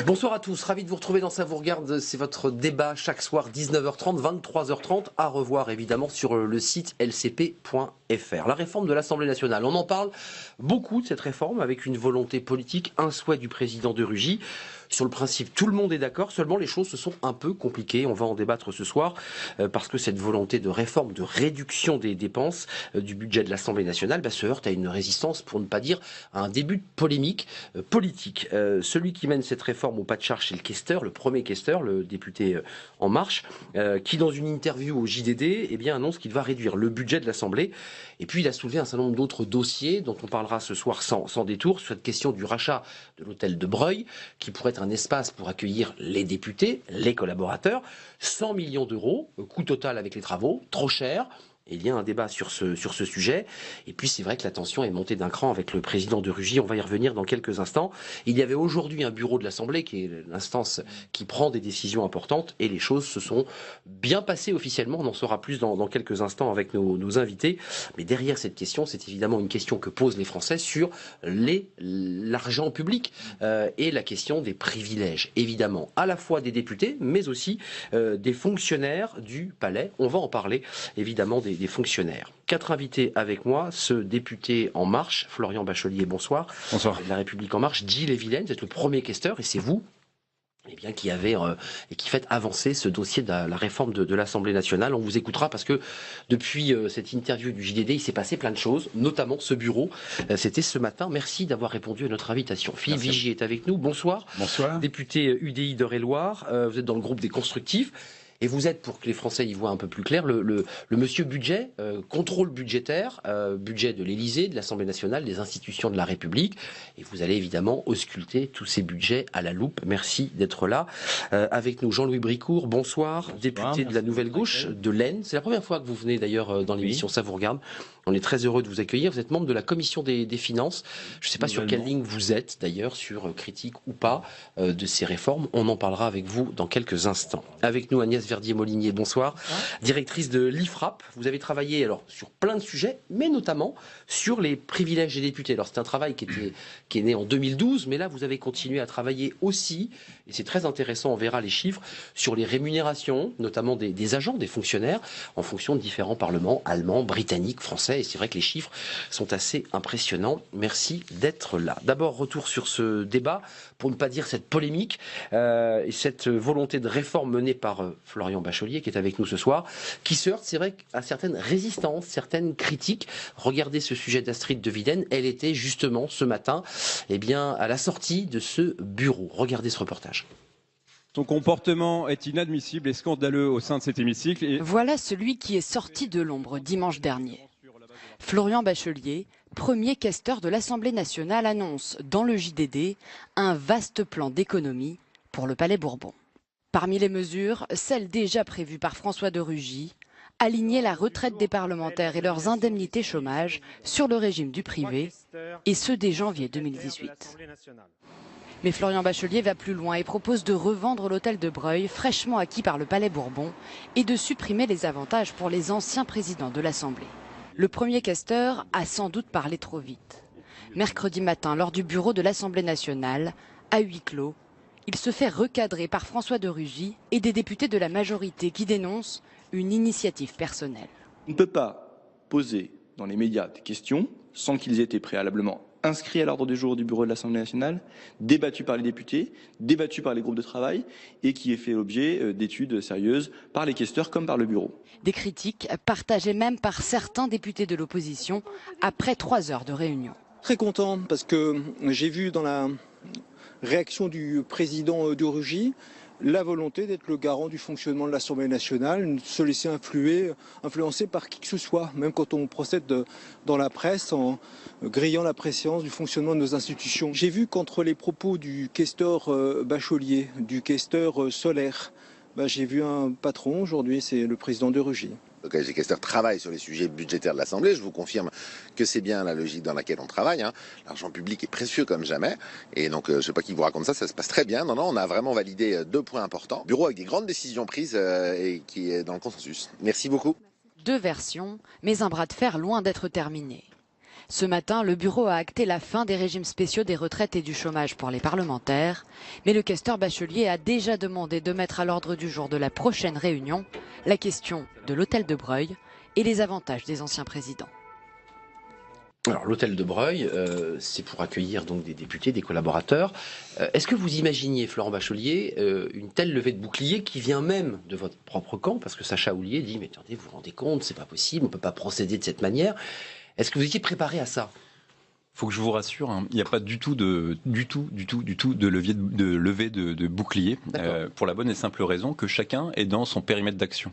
Bonsoir à tous, ravi de vous retrouver dans Ça vous regarde, c'est votre débat chaque soir 19h30, 23h30, à revoir évidemment sur le site lcp.fr. La réforme de l'Assemblée nationale, on en parle beaucoup de cette réforme avec une volonté politique, un souhait du président de Rugy. Sur le principe, tout le monde est d'accord, seulement les choses se sont un peu compliquées. On va en débattre ce soir parce que cette volonté de réforme, de réduction des dépenses du budget de l'Assemblée nationale se heurte à une résistance, pour ne pas dire à un début de polémique politique. Celui qui mène cette réforme au pas de charge, c'est le questeur, le premier questeur, le député En Marche, qui dans une interview au JDD annonce qu'il va réduire le budget de l'Assemblée. Et puis il a soulevé un certain nombre d'autres dossiers dont on parlera ce soir sans détour, sur cette question du rachat de l'hôtel de Breuil, qui pourrait être un espace pour accueillir les députés, les collaborateurs. 100 millions d'euros, coût total avec les travaux, trop cher. Et il y a un débat sur ce sujet. Et puis c'est vrai que la tension est montée d'un cran avec le président de Rugy. On va y revenir dans quelques instants. Il y avait aujourd'hui un bureau de l'Assemblée, qui est l'instance qui prend des décisions importantes. Et les choses se sont bien passées officiellement. On en saura plus dans quelques instants avec nos invités. Mais derrière cette question, c'est évidemment une question que posent les Français sur l'argent public et la question des privilèges. Évidemment, à la fois des députés, mais aussi des fonctionnaires du Palais. On va en parler, évidemment, des fonctionnaires. 4 invités avec moi, ce député En Marche, Florian Bachelier, bonsoir. Bonsoir. De La République En Marche, Gilles Evelyne, vous êtes le premier questeur et c'est vous qui avez et qui fait avancer ce dossier de la réforme de l'Assemblée nationale. On vous écoutera parce que depuis cette interview du JDD, il s'est passé plein de choses, notamment ce bureau. C'était ce matin. Merci d'avoir répondu à notre invitation. Philippe Vigier est avec nous. Bonsoir. Bonsoir. Député UDI d'Eure-et-Loire. Vous êtes dans le groupe des constructifs. Et vous êtes, pour que les Français y voient un peu plus clair, le monsieur budget, contrôle budgétaire, budget de l'Élysée, de l'Assemblée nationale, des institutions de la République. Et vous allez évidemment ausculter tous ces budgets à la loupe. Merci d'être là. Avec nous, Jean-Louis Bricourt, bonsoir, député de la Nouvelle Gauche de l'Aisne. C'est la première fois que vous venez d'ailleurs dans l'émission Ça vous regarde. On est très heureux de vous accueillir. Vous êtes membre de la commission des finances. Je ne sais pas sur quelle ligne vous êtes d'ailleurs, sur critique ou pas de ces réformes. On en parlera avec vous dans quelques instants. Avec nous, Agnès Verdier-Molinier, bonsoir. Directrice de l'IFRAP. Vous avez travaillé alors sur plein de sujets, mais notamment sur les privilèges des députés. Alors c'est un travail qui est né en 2012, mais là vous avez continué à travailler aussi, et c'est très intéressant, on verra les chiffres, sur les rémunérations, notamment des agents, des fonctionnaires, en fonction de différents parlements, allemands, britanniques, français. Et c'est vrai que les chiffres sont assez impressionnants. Merci d'être là. D'abord, retour sur ce débat, pour ne pas dire cette polémique, et cette volonté de réforme menée par Florian Bachelier, qui est avec nous ce soir, qui se heurte, c'est vrai, à certaines résistances, certaines critiques. Regardez ce sujet d'Astrid de Vilaine. Elle était justement ce matin à la sortie de ce bureau. Regardez ce reportage. Son comportement est inadmissible et scandaleux au sein de cet hémicycle. Voilà celui qui est sorti de l'ombre dimanche dernier. Florian Bachelier, premier questeur de l'Assemblée nationale, annonce dans le JDD un vaste plan d'économie pour le Palais Bourbon. Parmi les mesures, celles déjà prévues par François de Rugy, aligner la retraite des parlementaires et leurs indemnités chômage sur le régime du privé, et ce dès janvier 2018. Mais Florian Bachelier va plus loin et propose de revendre l'hôtel de Breuil, fraîchement acquis par le Palais Bourbon, et de supprimer les avantages pour les anciens présidents de l'Assemblée. Le premier questeur a sans doute parlé trop vite. Mercredi matin, lors du bureau de l'Assemblée nationale, à huis clos, il se fait recadrer par François de Rugy et des députés de la majorité qui dénoncent une initiative personnelle. On ne peut pas poser dans les médias des questions sans qu'ils aient été préalablement inscrits à l'ordre du jour du bureau de l'Assemblée nationale, débattus par les députés, débattus par les groupes de travail et qui aient fait l'objet d'études sérieuses par les questeurs comme par le bureau. Des critiques partagées même par certains députés de l'opposition après 3 heures de réunion. Très content parce que j'ai vu dans la réaction du président de Rugy la volonté d'être le garant du fonctionnement de l'Assemblée nationale, ne se laisser influencer par qui que ce soit, même quand on procède dans la presse en grillant la préséance du fonctionnement de nos institutions. J'ai vu qu'entre les propos du questeur Bachelier, du questeur Solaire, j'ai vu un patron aujourd'hui, c'est le président de Rugy. Le collège des questeurs travaille sur les sujets budgétaires de l'Assemblée. Je vous confirme que c'est bien la logique dans laquelle on travaille. L'argent public est précieux comme jamais. Et donc, je ne sais pas qui vous raconte ça, ça se passe très bien. Non, on a vraiment validé 2 points importants. Bureau avec des grandes décisions prises et qui est dans le consensus. Merci beaucoup. 2 versions, mais un bras de fer loin d'être terminé. Ce matin, le bureau a acté la fin des régimes spéciaux des retraites et du chômage pour les parlementaires. Mais le questeur Bachelier a déjà demandé de mettre à l'ordre du jour de la prochaine réunion la question de l'hôtel de Breuil et les avantages des anciens présidents. Alors l'hôtel de Breuil, c'est pour accueillir donc des députés, des collaborateurs. Est-ce que vous imaginiez, Florent Bachelier, une telle levée de bouclier qui vient même de votre propre camp? Parce que Sacha Houlié dit, mais attendez, vous vous rendez compte, c'est pas possible, on peut pas procéder de cette manière. Est-ce que vous étiez préparé à ça? Faut que je vous rassure, hein, il n'y a pas du tout de levée de bouclier, pour la bonne et simple raison que chacun est dans son périmètre d'action.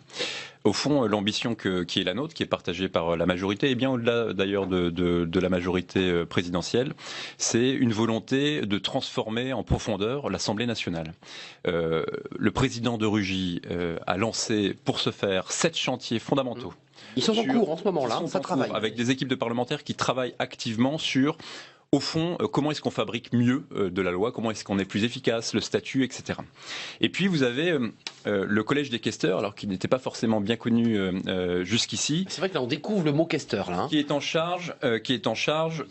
Au fond, l'ambition qui est la nôtre, qui est partagée par la majorité, et bien au-delà d'ailleurs de la majorité présidentielle, c'est une volonté de transformer en profondeur l'Assemblée nationale. Le président de Rugy a lancé pour ce faire 7 chantiers fondamentaux. Ils sont en cours en ce moment-là, ça travaille. Avec des équipes de parlementaires qui travaillent activement sur, au fond, comment est-ce qu'on fabrique mieux de la loi, comment est-ce qu'on est plus efficace, le statut, etc. Et puis vous avez le collège des questeurs, alors qui n'était pas forcément bien connu jusqu'ici. C'est vrai que là on découvre le mot questeur là. Qui est en charge,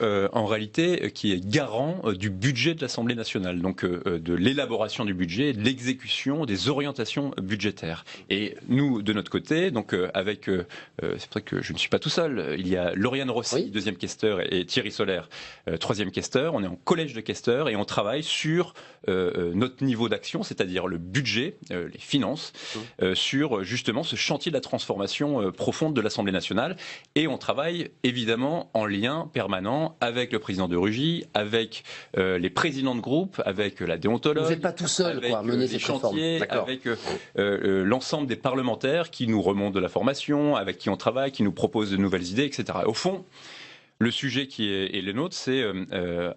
en réalité, qui est garant du budget de l'Assemblée nationale, donc de l'élaboration du budget, de l'exécution, des orientations budgétaires. Et nous, de notre côté, donc avec, c'est vrai que je ne suis pas tout seul. Il y a Lauriane Rossi, oui, deuxième questeur, et Thierry Solaire, troisième questeur. On est en collège de questeurs et on travaille sur notre niveau d'action, c'est-à-dire le budget, les finances, sur justement ce chantier de la transformation profonde de l'Assemblée nationale. Et on travaille évidemment en lien permanent avec le président de Rugy, avec les présidents de groupe, avec la déontologue. Vous n'êtes pas tout seul, avec quoi, mener ces chantiers, avec l'ensemble des parlementaires qui nous remontent de la formation, avec qui on travaille, qui nous proposent de nouvelles idées, etc. Au fond, le sujet qui est le nôtre, c'est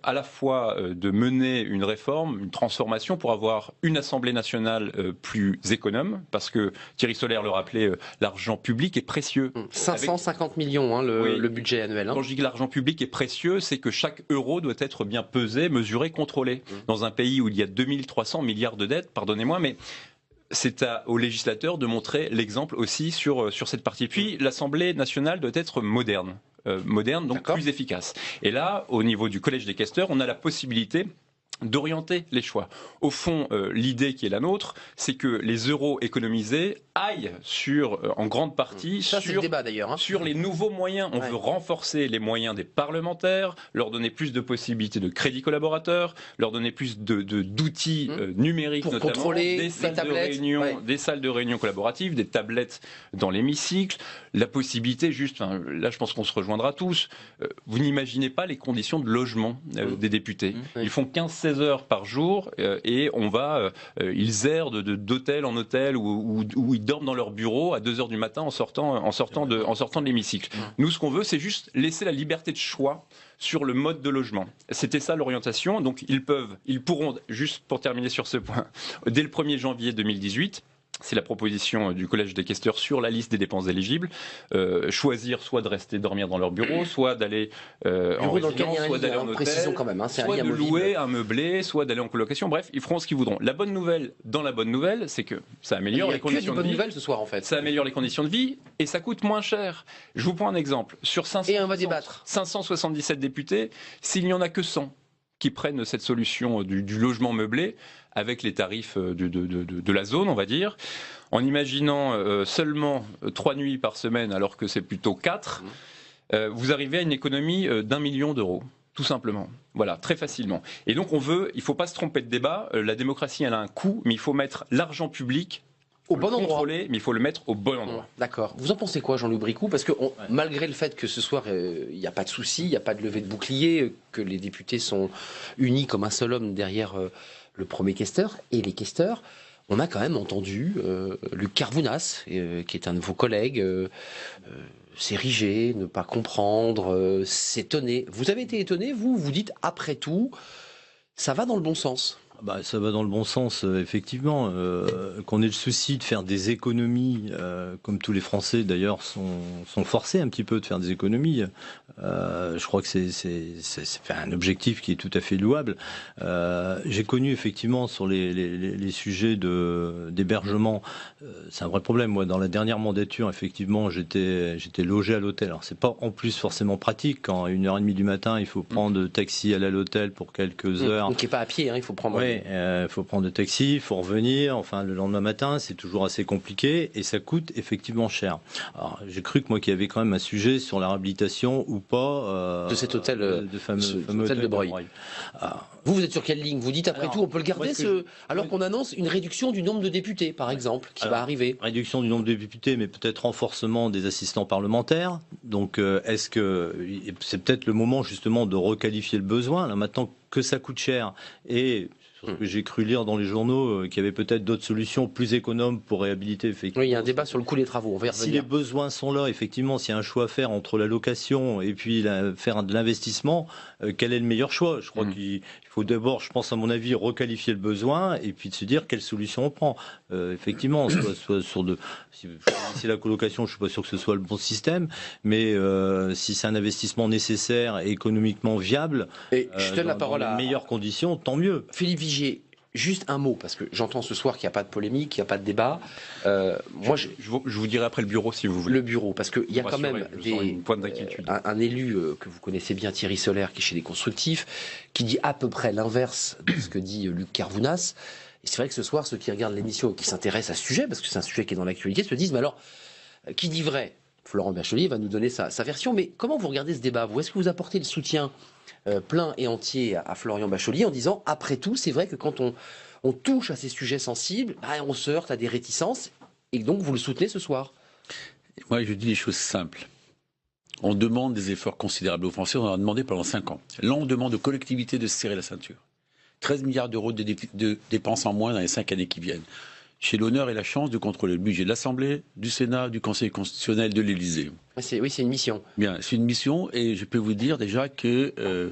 à la fois de mener une réforme, une transformation pour avoir une Assemblée nationale plus économe, parce que Thierry Solaire le rappelait, l'argent public est précieux. 550 millions, hein, le budget annuel. Hein. Quand je dis que l'argent public est précieux, c'est que chaque euro doit être bien pesé, mesuré, contrôlé. Dans un pays où il y a 2300 milliards de dettes, pardonnez-moi, mais c'est aux législateurs de montrer l'exemple aussi sur cette partie. Puis l'Assemblée nationale doit être moderne. Donc plus efficace. Et là, au niveau du collège des questeurs, on a la possibilité d'orienter les choix. Au fond, l'idée qui est la nôtre, c'est que les euros économisés aillent en grande partie c'est le débat, d'ailleurs, hein, sur les nouveaux moyens. On veut renforcer les moyens des parlementaires, leur donner plus de possibilités de crédits collaborateurs, leur donner plus d'outils numériques, pour notamment contrôler des salles de réunion collaboratives, des tablettes dans l'hémicycle, la possibilité là je pense qu'on se rejoindra tous, vous n'imaginez pas les conditions de logement des députés. Ils font 15-16 heures par jour et ils errent d'hôtel en hôtel ou ils dorment dans leur bureau à 2 heures du matin en sortant de l'hémicycle. Nous, ce qu'on veut, c'est juste laisser la liberté de choix sur le mode de logement. C'était ça l'orientation. Donc ils pourront, juste pour terminer sur ce point, dès le 1er janvier 2018, c'est la proposition du Collège des questeurs sur la liste des dépenses éligibles, choisir soit de rester dormir dans leur bureau, soit d'aller en résidence, soit d'aller en hôtel, quand même, hein, soit de louer un meublé, soit d'aller en colocation. Bref, ils feront ce qu'ils voudront. La bonne nouvelle, c'est que ça améliore les conditions de vie. Ce soir, en fait. Ça améliore les conditions de vie et ça coûte moins cher. Je vous prends un exemple. Sur 577 députés, s'il n'y en a que 100 qui prennent cette solution du logement meublé avec les tarifs de la zone, on va dire, en imaginant seulement 3 nuits par semaine alors que c'est plutôt 4, vous arrivez à une économie d'1 million d'euros. Tout simplement. Voilà, très facilement. Et donc il ne faut pas se tromper de débat, la démocratie elle a un coût, mais il faut mettre l'argent public au bon endroit. Mais il faut le mettre au bon endroit. D'accord. Vous en pensez quoi, Jean-Louis Bricout? Parce que malgré le fait que ce soir, il n'y a pas de souci, il n'y a pas de levée de bouclier, que les députés sont unis comme un seul homme derrière le premier questeur et les questeurs, on a quand même entendu Luc Carvounas, qui est un de vos collègues, s'ériger, ne pas comprendre, s'étonner. Vous avez été étonné, vous dites, après tout, ça va dans le bon sens? Ça va dans le bon sens, effectivement. Qu'on ait le souci de faire des économies, comme tous les Français d'ailleurs sont forcés un petit peu de faire des économies. Je crois que c'est un objectif qui est tout à fait louable. J'ai connu effectivement sur les sujets d'hébergement, c'est un vrai problème. Moi, dans la dernière mandature, effectivement, j'étais logé à l'hôtel. Alors c'est pas en plus forcément pratique quand à 1h30 du matin, il faut prendre le taxi, aller à l'hôtel pour quelques heures. Donc qui n'est pas à pied, hein, il faut prendre. Oui, faut prendre le taxi, il faut revenir. Enfin, le lendemain matin, c'est toujours assez compliqué et ça coûte effectivement cher. Alors, j'ai cru que moi, qu'il y avait quand même un sujet sur la réhabilitation ou pas de cet hôtel, de fameux hôtel de Breuil. Vous êtes sur quelle ligne? Vous dites après tout, on peut le garder alors qu'on annonce une réduction du nombre de députés, par exemple, qui va arriver. Réduction du nombre de députés, mais peut-être renforcement des assistants parlementaires. Donc, est-ce que c'est peut-être le moment justement de requalifier le besoin là maintenant que ça coûte cher et sur ce que j'ai cru lire dans les journaux, qu'il y avait peut-être d'autres solutions plus économes pour réhabiliter effectivement. Oui, il y a un débat sur le coût des travaux, on va y revenir. Si les besoins sont là, effectivement, s'il y a un choix à faire entre la location et puis faire de l'investissement, quel est le meilleur choix? Je crois qu'il faut d'abord, je pense à mon avis, requalifier le besoin et puis de se dire quelle solution on prend. Effectivement, soit sur si la colocation, je suis pas sûr que ce soit le bon système, mais si c'est un investissement nécessaire et économiquement viable, et je donne la parole dans les meilleures conditions, tant mieux. Philippe Vigier, juste un mot, parce que j'entends ce soir qu'il n'y a pas de polémique, qu'il n'y a pas de débat. Moi, je vous dirai après le bureau, si vous voulez. Le bureau, parce qu'il y a quand même une pointe d'inquiétude. Un élu que vous connaissez bien, Thierry Solaire, qui est chez les Constructifs, qui dit à peu près l'inverse de ce que dit Luc Carvounas. Et c'est vrai que ce soir, ceux qui regardent l'émission et qui s'intéressent à ce sujet, parce que c'est un sujet qui est dans l'actualité, se disent, mais alors, qui dit vrai? Florent Bachelier va nous donner sa version, mais comment vous regardez ce débat? Est-ce que vous apportez le soutien plein et entier à Florian Bachelier en disant, après tout, c'est vrai que quand on touche à ces sujets sensibles, on se heurte à des réticences, et donc vous le soutenez ce soir? Moi, je dis les choses simples. On demande des efforts considérables aux Français, on en a demandé pendant 5 ans. Là, on demande aux collectivités de se serrer la ceinture. 13 milliards d'euros de dépenses en moins dans les 5 années qui viennent. J'ai l'honneur et la chance de contrôler le budget de l'Assemblée, du Sénat, du Conseil constitutionnel, de l'Élysée. Oui, c'est une mission. Bien, c'est une mission et je peux vous dire déjà que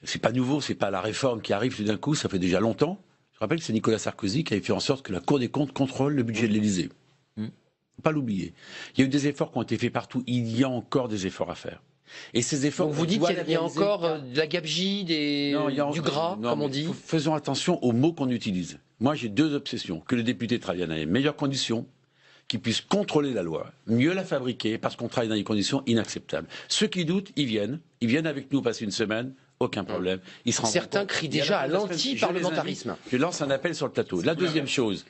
c'est pas nouveau, c'est pas la réforme qui arrive tout d'un coup, ça fait déjà longtemps. Je rappelle que c'est Nicolas Sarkozy qui avait fait en sorte que la Cour des comptes contrôle le budget de l'Élysée. Faut pas l'oublier. Il y a eu des efforts qui ont été faits partout, il y a encore des efforts à faire. Et ces efforts. Donc vous dites qu'il y a encore de la gabegie, du gras, comme on dit. Faisons attention aux mots qu'on utilise. Moi, j'ai 2 obsessions. Que le député travaille dans les meilleures conditions, qu'il puisse contrôler la loi, mieux la fabriquer, parce qu'on travaille dans des conditions inacceptables. Ceux qui doutent, ils viennent avec nous passer une semaine, aucun problème. Certains crient déjà à l'anti-parlementarisme. Je lance un appel sur le plateau. La deuxième chose.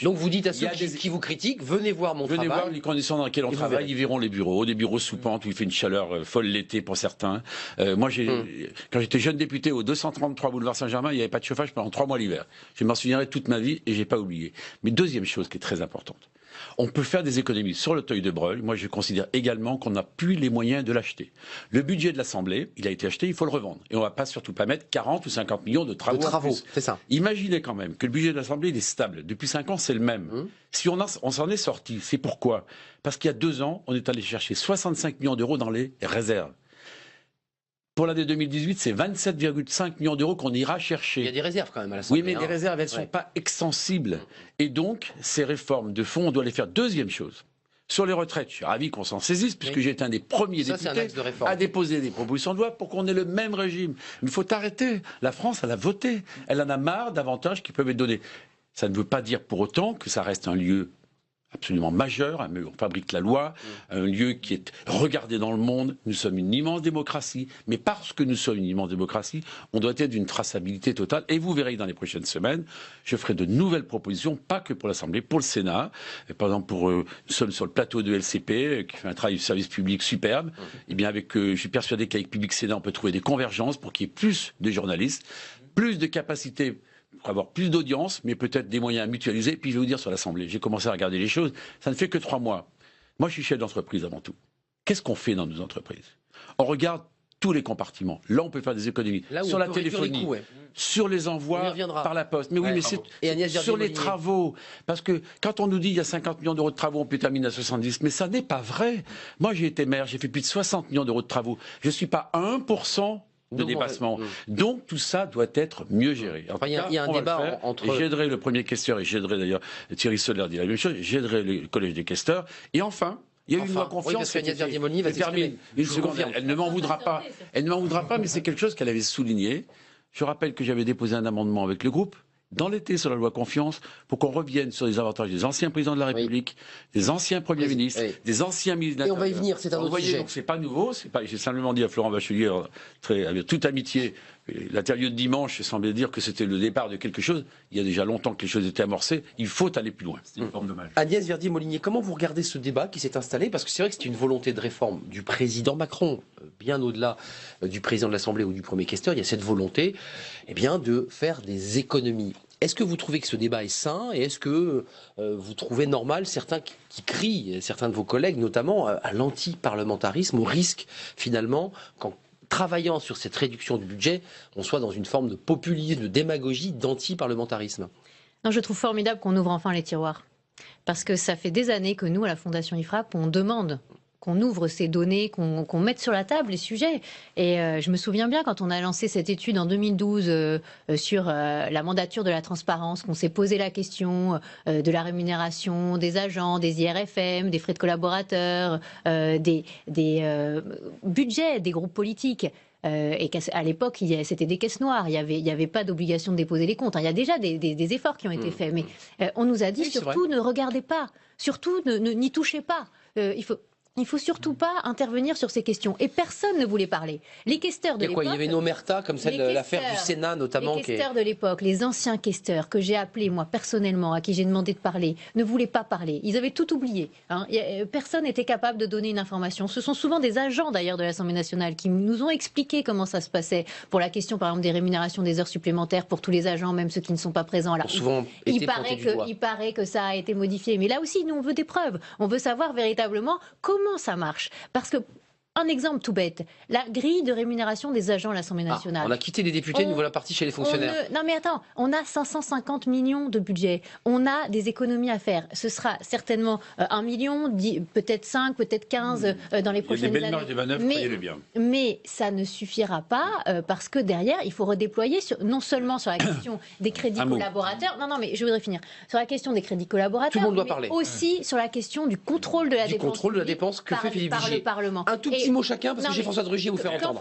Donc vous dites à ceux qui vous critiquent, venez voir mon travail. Venez voir les conditions dans lesquelles on travaille. Ils verront les bureaux, des bureaux sous pente où il fait une chaleur folle l'été pour certains. Moi, quand j'étais jeune député au 233 boulevard Saint-Germain, il n'y avait pas de chauffage pendant 3 mois l'hiver. Je m'en souviendrai toute ma vie et j'ai pas oublié. Mais deuxième chose qui est très importante. On peut faire des économies sur l'Auteuil de Breuil. Moi, je considère également qu'on n'a plus les moyens de l'acheter. Le budget de l'Assemblée, il a été acheté, il faut le revendre. Et on ne va pas surtout pas mettre 40 ou 50 millions de travaux. C'est ça. Imaginez quand même que le budget de l'Assemblée, il est stable. Depuis 5 ans, c'est le même. Si on s'en est sorti, c'est pourquoi? Parce qu'il y a 2 ans, on est allé chercher 65 millions d'euros dans les réserves. Pour l'année 2018, c'est 27,5 millions d'euros qu'on ira chercher. Il y a des réserves quand même à l'Assemblée. Oui, mais les réserves, elles ne sont pas extensibles. Et donc, ces réformes de fond, on doit les faire. Deuxième chose, sur les retraites, je suis ravi qu'on s'en saisisse, puisque j'ai été un des premiers députés à déposer des propositions de loi pour qu'on ait le même régime. Mais il faut arrêter. La France, elle a voté. Elle en a marre d'avantages qui peuvent être donnés. Ça ne veut pas dire pour autant que ça reste un lieu absolument majeur, un lieu où on fabrique la loi, un lieu qui est regardé dans le monde. Nous sommes une immense démocratie, mais parce que nous sommes une immense démocratie, on doit être d'une traçabilité totale. Et vous verrez que dans les prochaines semaines, je ferai de nouvelles propositions, pas que pour l'Assemblée, pour le Sénat. Et par exemple, nous sommes sur le plateau de LCP, qui fait un travail de service public superbe. Et bien, je suis persuadé qu'avec Public Sénat, on peut trouver des convergences pour qu'il y ait plus de journalistes, plus de capacités pour avoir plus d'audience, mais peut-être des moyens à mutualiser. Puis je vais vous dire sur l'Assemblée, j'ai commencé à regarder les choses, ça ne fait que 3 mois. Moi, je suis chef d'entreprise avant tout. Qu'est-ce qu'on fait dans nos entreprises? On regarde tous les compartiments. Là, on peut faire des économies. Sur la téléphonie, sur les envois par la poste. Mais oui, mais c'est sur les travaux. Parce que quand on nous dit qu'il y a 50 millions d'euros de travaux, on peut terminer à 70. Mais ça n'est pas vrai. Moi, j'ai été maire, j'ai fait plus de 60 millions d'euros de travaux. Je ne suis pas à 1% de dépassement. Donc tout ça doit être mieux géré. Enfin, il y a un débat entre... J'aiderai le premier questeur, et j'aiderai d'ailleurs, Thierry Soler dit la même chose, j'aiderai le collège des questeurs. Et enfin, il y a eu une loi confiance. Oui, parce qu'Agnès Verdier-Molinier va s'exprimer. Une seconde, elle ne m'en voudra pas. Elle ne m'en voudra pas, mais c'est quelque chose qu'elle avait souligné. Je rappelle que j'avais déposé un amendement avec le groupe dans l'été sur la loi confiance pour qu'on revienne sur les avantages des anciens présidents de la République, des anciens premiers ministres, des anciens ministres de l'Intérieur. Et on va y venir, c'est un autre sujet. Donc c'est pas nouveau, j'ai simplement dit à Florent Bachelier, avec toute amitié, l'interview de dimanche semblait dire que c'était le départ de quelque chose. Il y a déjà longtemps que les choses étaient amorcées. Il faut aller plus loin. C'est une forme dommage. Agnès Verdier-Molinier, comment vous regardez ce débat qui s'est installé? Parce que c'est vrai que c'est une volonté de réforme du président Macron, bien au-delà du président de l'Assemblée ou du premier questeur. Il y a cette volonté de faire des économies. Est-ce que vous trouvez que ce débat est sain et est-ce que vous trouvez normal certains qui crient, certains de vos collègues notamment, à l'anti-parlementarisme, au risque finalement, qu'en travaillant sur cette réduction du budget, on soit dans une forme de populisme, de démagogie, d'anti-parlementarisme? Non, je trouve formidable qu'on ouvre enfin les tiroirs. Parce que ça fait des années que nous, à la Fondation IFRAP, on demande qu'on ouvre ces données, qu'on mette sur la table les sujets. Et je me souviens bien quand on a lancé cette étude en 2012 sur la mandature de la transparence, qu'on s'est posé la question de la rémunération des agents, des IRFM, des frais de collaborateurs, des budgets des groupes politiques. Et qu'à l'époque, c'était des caisses noires. Il y avait pas d'obligation de déposer les comptes. Il y a déjà des efforts qui ont été faits. Mais on nous a dit surtout ne regardez pas, surtout n'y touchez pas. Il faut surtout pas intervenir sur ces questions. Et personne ne voulait parler. Les questeurs de l'époque... Il y avait une omerta, comme celle de l'affaire du Sénat, notamment. Les questeurs de l'époque, les anciens questeurs que j'ai appelés, moi, personnellement, à qui j'ai demandé de parler, ne voulaient pas parler. Ils avaient tout oublié. Personne n'était capable de donner une information. Ce sont souvent des agents, d'ailleurs, de l'Assemblée nationale qui nous ont expliqué comment ça se passait pour la question, par exemple, des rémunérations des heures supplémentaires pour tous les agents, même ceux qui ne sont pas présents. Alors, il paraît que ça a été modifié. Mais là aussi, nous, on veut des preuves. On veut savoir véritablement comment ça marche. Parce que, un exemple tout bête, la grille de rémunération des agents à l'Assemblée nationale. On a quitté les députés, nous voilà partis chez les fonctionnaires. Non mais attends, on a 550 millions de budget, on a des économies à faire. Ce sera certainement 1 million, peut-être 5, peut-être 15 dans les prochaines années. Il y a des belles marges de manœuvre, croyez-le bien. Mais ça ne suffira pas parce que derrière, il faut redéployer non seulement sur la question des crédits collaborateurs, non mais je voudrais finir, sur la question des crédits collaborateurs, tout le monde doit mais parler. Aussi sur la question du contrôle de la dépense. Du contrôle de la dépense que fait Philippe Vigier. Par le Parlement. Un tout petit mot chacun, parce que j'ai François de Rugy à vous faire entendre.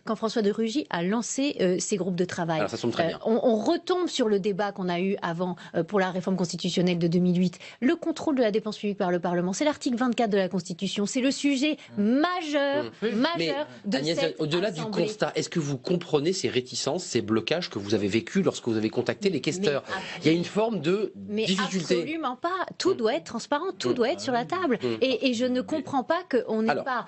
Quand François de Rugy a lancé ces groupes de travail, alors, ça tombe très bien. On retombe sur le débat qu'on a eu avant pour la réforme constitutionnelle de 2008. Le contrôle de la dépense publique par le Parlement, c'est l'article 24 de la Constitution. C'est le sujet majeur de Agnès, cette au-delà du constat, est-ce que vous comprenez ces réticences, ces blocages que vous avez vécus lorsque vous avez contacté les questeurs? Il y a une forme de difficulté. Absolument pas. Tout doit être transparent, tout doit être sur la table. Et je ne comprends pas qu'on n'ait pas,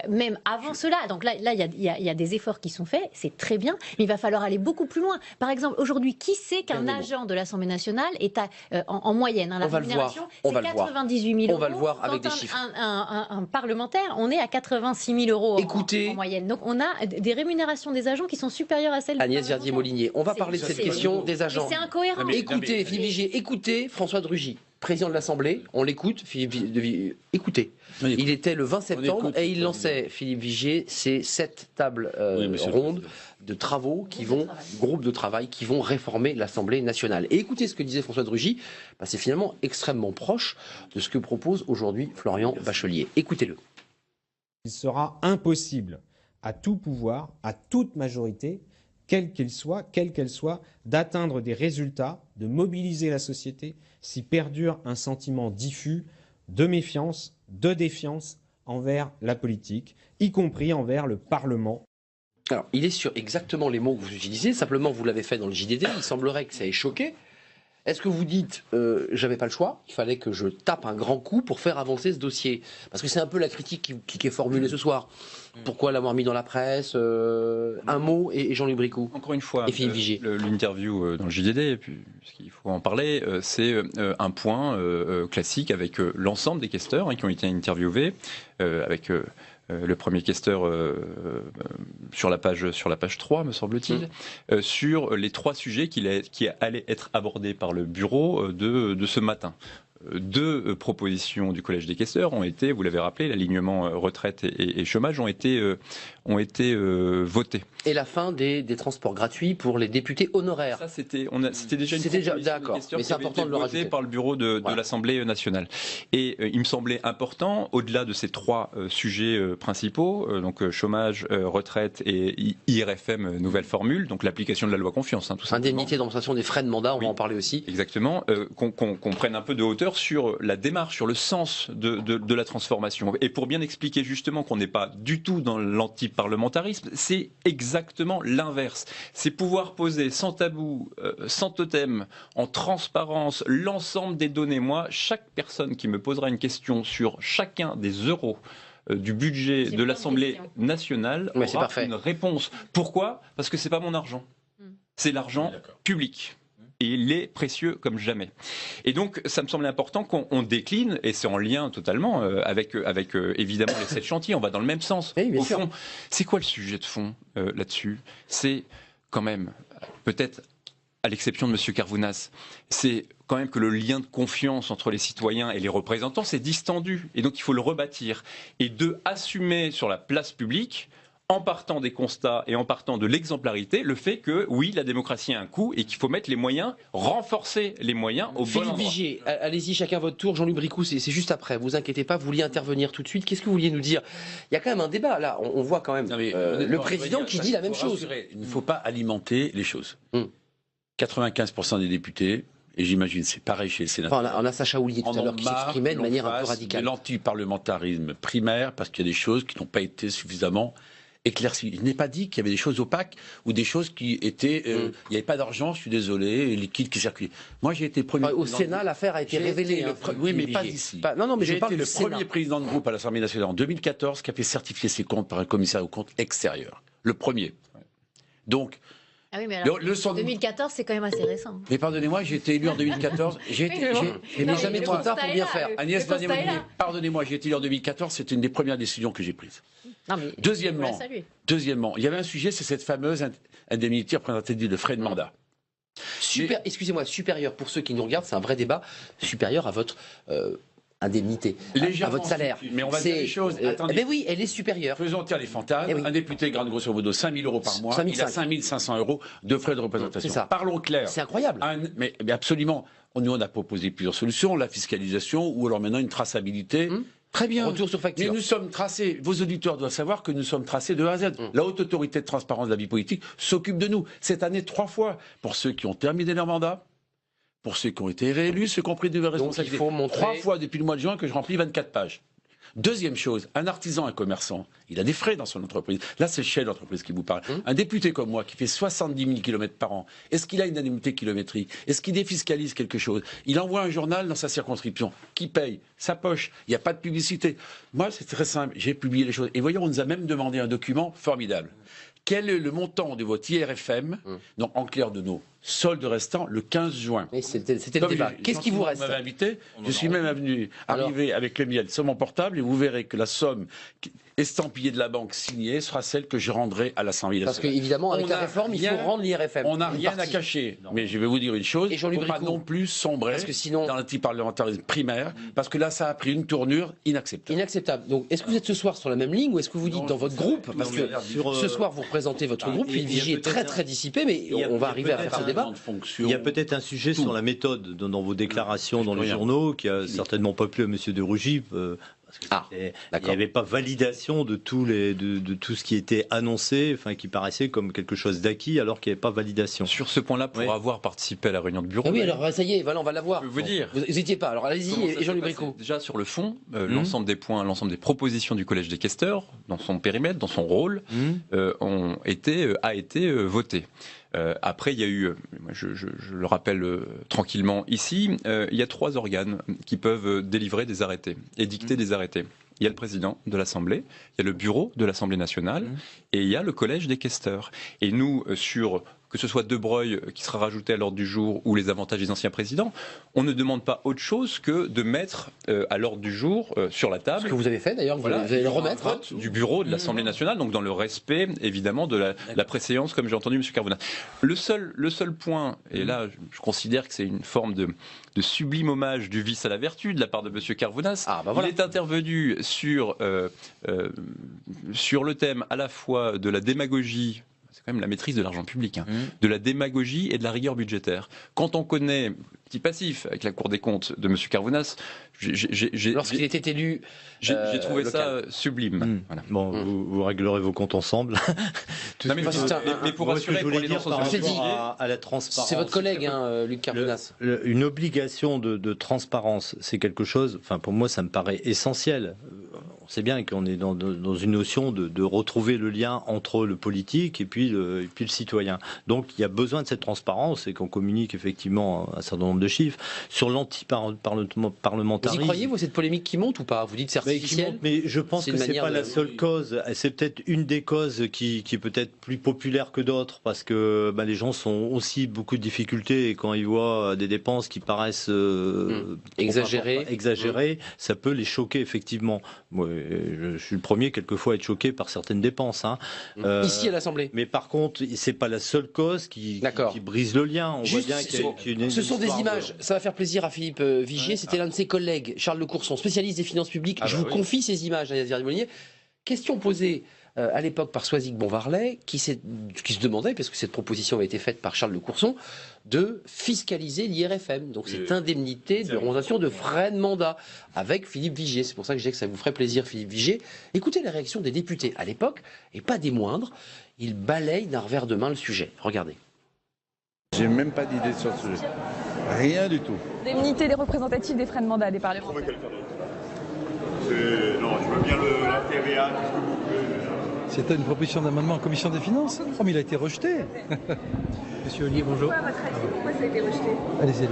même avant cela, donc là il y a des efforts qui sont faits, c'est très bien, mais il va falloir aller beaucoup plus loin. Par exemple, aujourd'hui, qui sait qu'un agent de l'Assemblée nationale est en moyenne, la rémunération, c'est 98 000 euros. On va le voir avec des chiffres. Un parlementaire, on est à 88 000 euros en moyenne. Donc on a des rémunérations des agents qui sont supérieures à celles Agnès Verdier-Molinier, on va parler de cette question des agents. C'est incohérent. Écoutez, Philippe Vigier, écoutez François de Rugy, président de l'Assemblée, on l'écoute, écoutez. Il était le 20 septembre et il lançait, Philippe Vigier, ces 7 tables rondes de travaux groupes de travail qui vont réformer l'Assemblée nationale. Et écoutez ce que disait François de Rugy, c'est finalement extrêmement proche de ce que propose aujourd'hui Florian Bachelier. Écoutez-le. Il sera impossible à tout pouvoir, à toute majorité, quelle qu'elle soit, d'atteindre des résultats, de mobiliser la société, si perdure un sentiment diffus de méfiance, de défiance envers la politique, y compris envers le Parlement. Alors, il est sur exactement les mots que vous utilisez, simplement vous l'avez fait dans le JDD, il semblerait que ça ait choqué. Est-ce que vous dites, j'avais pas le choix, il fallait que je tape un grand coup pour faire avancer ce dossier? Parce que c'est un peu la critique qui est formulée ce soir. Pourquoi l'avoir mis dans la presse? Un mot et Jean-Luc Bricou. Encore une fois, et Philippe Vigier. L'interview dans le JDD, puisqu'il faut en parler, c'est un point classique avec l'ensemble des questeurs qui ont été interviewés, avec le premier questeur sur la page 3, me semble-t-il, sur les 3 sujets qui allaient être abordés par le bureau de ce matin. 2 propositions du Collège des questeurs ont été, vous l'avez rappelé, l'alignement retraite et chômage ont été votés. Et la fin des transports gratuits pour les députés honoraires. Ça, c'était déjà une proposition d'accord, mais c'est important de le rajouter par le bureau de l'Assemblée nationale. Et il me semblait important, au-delà de ces 3 sujets principaux, donc chômage, retraite et IRFM, nouvelle formule, donc l'application de la loi confiance, tout simplement. Indemnité d'augmentation des frais de mandat, on va en parler aussi. Exactement, qu'on prenne un peu de hauteur sur la démarche, sur le sens de la transformation. Et pour bien expliquer justement qu'on n'est pas du tout dans l'antiparlementarisme, c'est exactement l'inverse. C'est pouvoir poser sans tabou, sans totem, en transparence, l'ensemble des données. Moi, chaque personne qui me posera une question sur chacun des euros du budget de l'Assemblée nationale aura une réponse. Pourquoi ? Parce que c'est pas mon argent. C'est l'argent public. Et il est précieux comme jamais. Et donc, ça me semblait important qu'on décline, et c'est en lien totalement avec évidemment les 7 chantiers, on va dans le même sens. Oui, au fond, c'est quoi le sujet de fond là-dessus ? C'est quand même, peut-être à l'exception de M. Carvounas, c'est quand même que le lien de confiance entre les citoyens et les représentants s'est distendu. Et donc, il faut le rebâtir. Et assumer sur la place publique, en partant des constats et en partant de l'exemplarité, le fait que, oui, la démocratie a un coût et qu'il faut mettre les moyens, renforcer les moyens au bon endroit. Philippe Vigier, allez-y, chacun votre tour. Jean-Luc Bricou, c'est juste après. Vous inquiétez pas, vous vouliez intervenir tout de suite. Qu'est-ce que vous vouliez nous dire ? Il y a quand même un débat, là. On voit quand même le président qui dit la même chose. Il ne faut pas alimenter les choses. 95% des députés, et j'imagine c'est pareil chez les sénateurs. Enfin, on a Sacha Houlier tout à l'heure qui s'exprimait de manière un peu radicale. De l'antiparlementarisme primaire, parce qu'il y a des choses qui n'ont pas été suffisamment éclaircies. Je n'ai pas dit qu'il y avait des choses opaques ou des choses qui étaient... il n'y avait pas d'argent, je suis désolé, liquide qui circulait. Moi, j'ai été le premier... Au Sénat, l'affaire a été révélée. Oui, mais pas ici. Non, mais j'ai été le Sénat. premier président de groupe à l'Assemblée nationale en 2014 qui a fait certifier ses comptes par un commissaire aux comptes extérieur. Le premier. Donc... Ah oui, mais alors, 2014, c'est quand même assez récent. Mais pardonnez-moi, j'ai été élu en 2014. Mais jamais trop tard pour bien faire. Agnès pardonnez-moi, j'ai été élu en 2014, c'était une des premières décisions que j'ai prises. Non, mais Deuxièmement, il y avait un sujet, c'est cette fameuse indemnité représentative de frais de mandat. Excusez-moi, supérieur, pour ceux qui nous regardent, c'est un vrai débat, supérieur à votre... indemnité, à votre salaire. Mais on va dire les choses. Mais oui, elle est supérieure. Faisons taire les fantasmes. Un député gagne grosso modo 5 000 euros par mois. Il a 5 500 euros de frais de représentation. Parlons clair. C'est incroyable. Mais absolument. Nous, on a proposé plusieurs solutions. La fiscalisation ou alors maintenant une traçabilité. Très bien. Retour sur facture. Mais nous sommes tracés. Vos auditeurs doivent savoir que nous sommes tracés de A à Z. La haute autorité de transparence de la vie politique s'occupe de nous. Cette année, 3 fois. Pour ceux qui ont terminé leur mandat. Pour ceux qui ont été réélus, ceux qui ont pris de nouvelles responsabilités. 3 fois depuis le mois de juin que je remplis 24 pages. Deuxième chose, un artisan, un commerçant, il a des frais dans son entreprise. Là, c'est le chef d'entreprise qui vous parle. Un député comme moi qui fait 70 000 km par an, est-ce qu'il a une indemnité kilométrique ? Est-ce qu'il défiscalise quelque chose ? Il envoie un journal dans sa circonscription. Qui paye ? Sa poche. Il n'y a pas de publicité. Moi, c'est très simple. J'ai publié les choses. Et voyons, on nous a même demandé un document formidable. Quel est le montant de votre IRFM, donc en clair de nos soldes restants, le 15 juin. C'était le débat. Qu'est-ce qui vous reste ? Vous m'avez invité, je suis même arrivé avec le miel sur mon portable et vous verrez que la somme estampillée de la banque signée sera celle que je rendrai à l'Assemblée nationale. Parce qu'évidemment, avec la réforme, il faut rendre l'IRFM. On n'a rien à cacher. Mais je vais vous dire une chose, il ne faut pas non plus sombrer dans l'antiparlementarisme primaire, parce que là, ça a pris une tournure inacceptable. Inacceptable. Donc, est-ce que vous êtes ce soir sur la même ligne ou est-ce que vous dites dans votre groupe, parce que ce soir, vous représentez votre groupe, Philippe Vigier est très très dissipé, mais on va arriver à faire ce débat. Il y a peut-être un sujet sur la méthode dans vos déclarations dans les journaux qui a certainement pas plu à M. de Rugy. Parce qu'il n'y avait pas validation de tout ce qui était annoncé, enfin qui paraissait comme quelque chose d'acquis alors qu'il n'y avait pas validation. Sur ce point-là, pour avoir participé à la réunion de bureau... Ah oui, alors ça y est, voilà, on va la voir. Je peux vous dire. Vous n'hésitez pas, alors allez-y, Jean-Luc Bricou. Déjà sur le fond, l'ensemble des points, l'ensemble des propositions du Collège des questeurs, dans son périmètre, dans son rôle, a été voté. Après, il y a eu, je le rappelle tranquillement ici, il y a 3 organes qui peuvent délivrer des arrêtés, édicter des arrêtés. Il y a le président de l'Assemblée, il y a le bureau de l'Assemblée nationale et il y a le Collège des questeurs. Et nous, que ce soit De Broglie qui sera rajouté à l'ordre du jour ou les avantages des anciens présidents, on ne demande pas autre chose que de mettre à l'ordre du jour sur la table. Ce que vous avez fait d'ailleurs, vous allez le remettre. Vote du bureau de l'Assemblée nationale, donc dans le respect évidemment de la préséance, comme j'ai entendu M. Carvounas. Le seul point, et là je considère que c'est une forme de sublime hommage du vice à la vertu de la part de M. Carvounas, il est intervenu sur le thème à la fois de la démagogie, c'est quand même la maîtrise de l'argent public, de la démagogie et de la rigueur budgétaire. Quand on connaît, petit passif avec la Cour des comptes de M. Carvounas, lorsqu'il était élu, j'ai trouvé ça sublime. Voilà. Bon, vous réglerez vos comptes ensemble. Mais pour assurer, pour les à la transparence. C'est votre collègue, Luc Carvounas. Une obligation de transparence, c'est quelque chose, enfin pour moi ça me paraît essentiel. On sait bien qu'on est dans une notion de retrouver le lien entre le politique et puis le citoyen. Donc il y a besoin de cette transparence et qu'on communique effectivement un certain nombre de chiffres. Sur l'anti-parlementarisme. Vous y croyez, vous, cette polémique qui monte ou pas? Vous dites c'est artificiel. Mais je pense que c'est pas la seule cause. C'est peut-être une des causes qui est peut-être plus populaire que d'autres parce que les gens sont aussi beaucoup de difficultés et quand ils voient des dépenses qui paraissent exagérées, ça peut les choquer effectivement. Moi, je suis le premier quelquefois à être choqué par certaines dépenses. Ici à l'Assemblée. Mais par contre, c'est pas la seule cause qui brise le lien. On voit bien ce sont des images. Ça va faire plaisir à Philippe Vigier. C'était l'un de ses collègues, Charles Le Courson, spécialiste des finances publiques. Je vous confie ces images, Agnès Verdier-Molinier. Question posée à l'époque par Soisic Bonvarlet, qui se demandait, parce que cette proposition avait été faite par Charles Le Courson, de fiscaliser l'IRFM, donc cette indemnité de renonciation de frais de mandat, avec Philippe Vigier. C'est pour ça que je disais que ça vous ferait plaisir, Philippe Vigier. Écoutez la réaction des députés à l'époque, et pas des moindres. Ils balayent d'un revers de main le sujet. Regardez. J'ai même pas d'idée sur le sujet. Rien du tout. L'indemnité des représentatifs des frais de mandat des parlementaires. Non, je veux bien la TVA, tout ce que vous voulez. C'était une proposition d'amendement en commission des finances. Oh, mais il a été rejeté. Monsieur Ollier, bonjour. Pourquoi ça a été rejeté? Allez-y.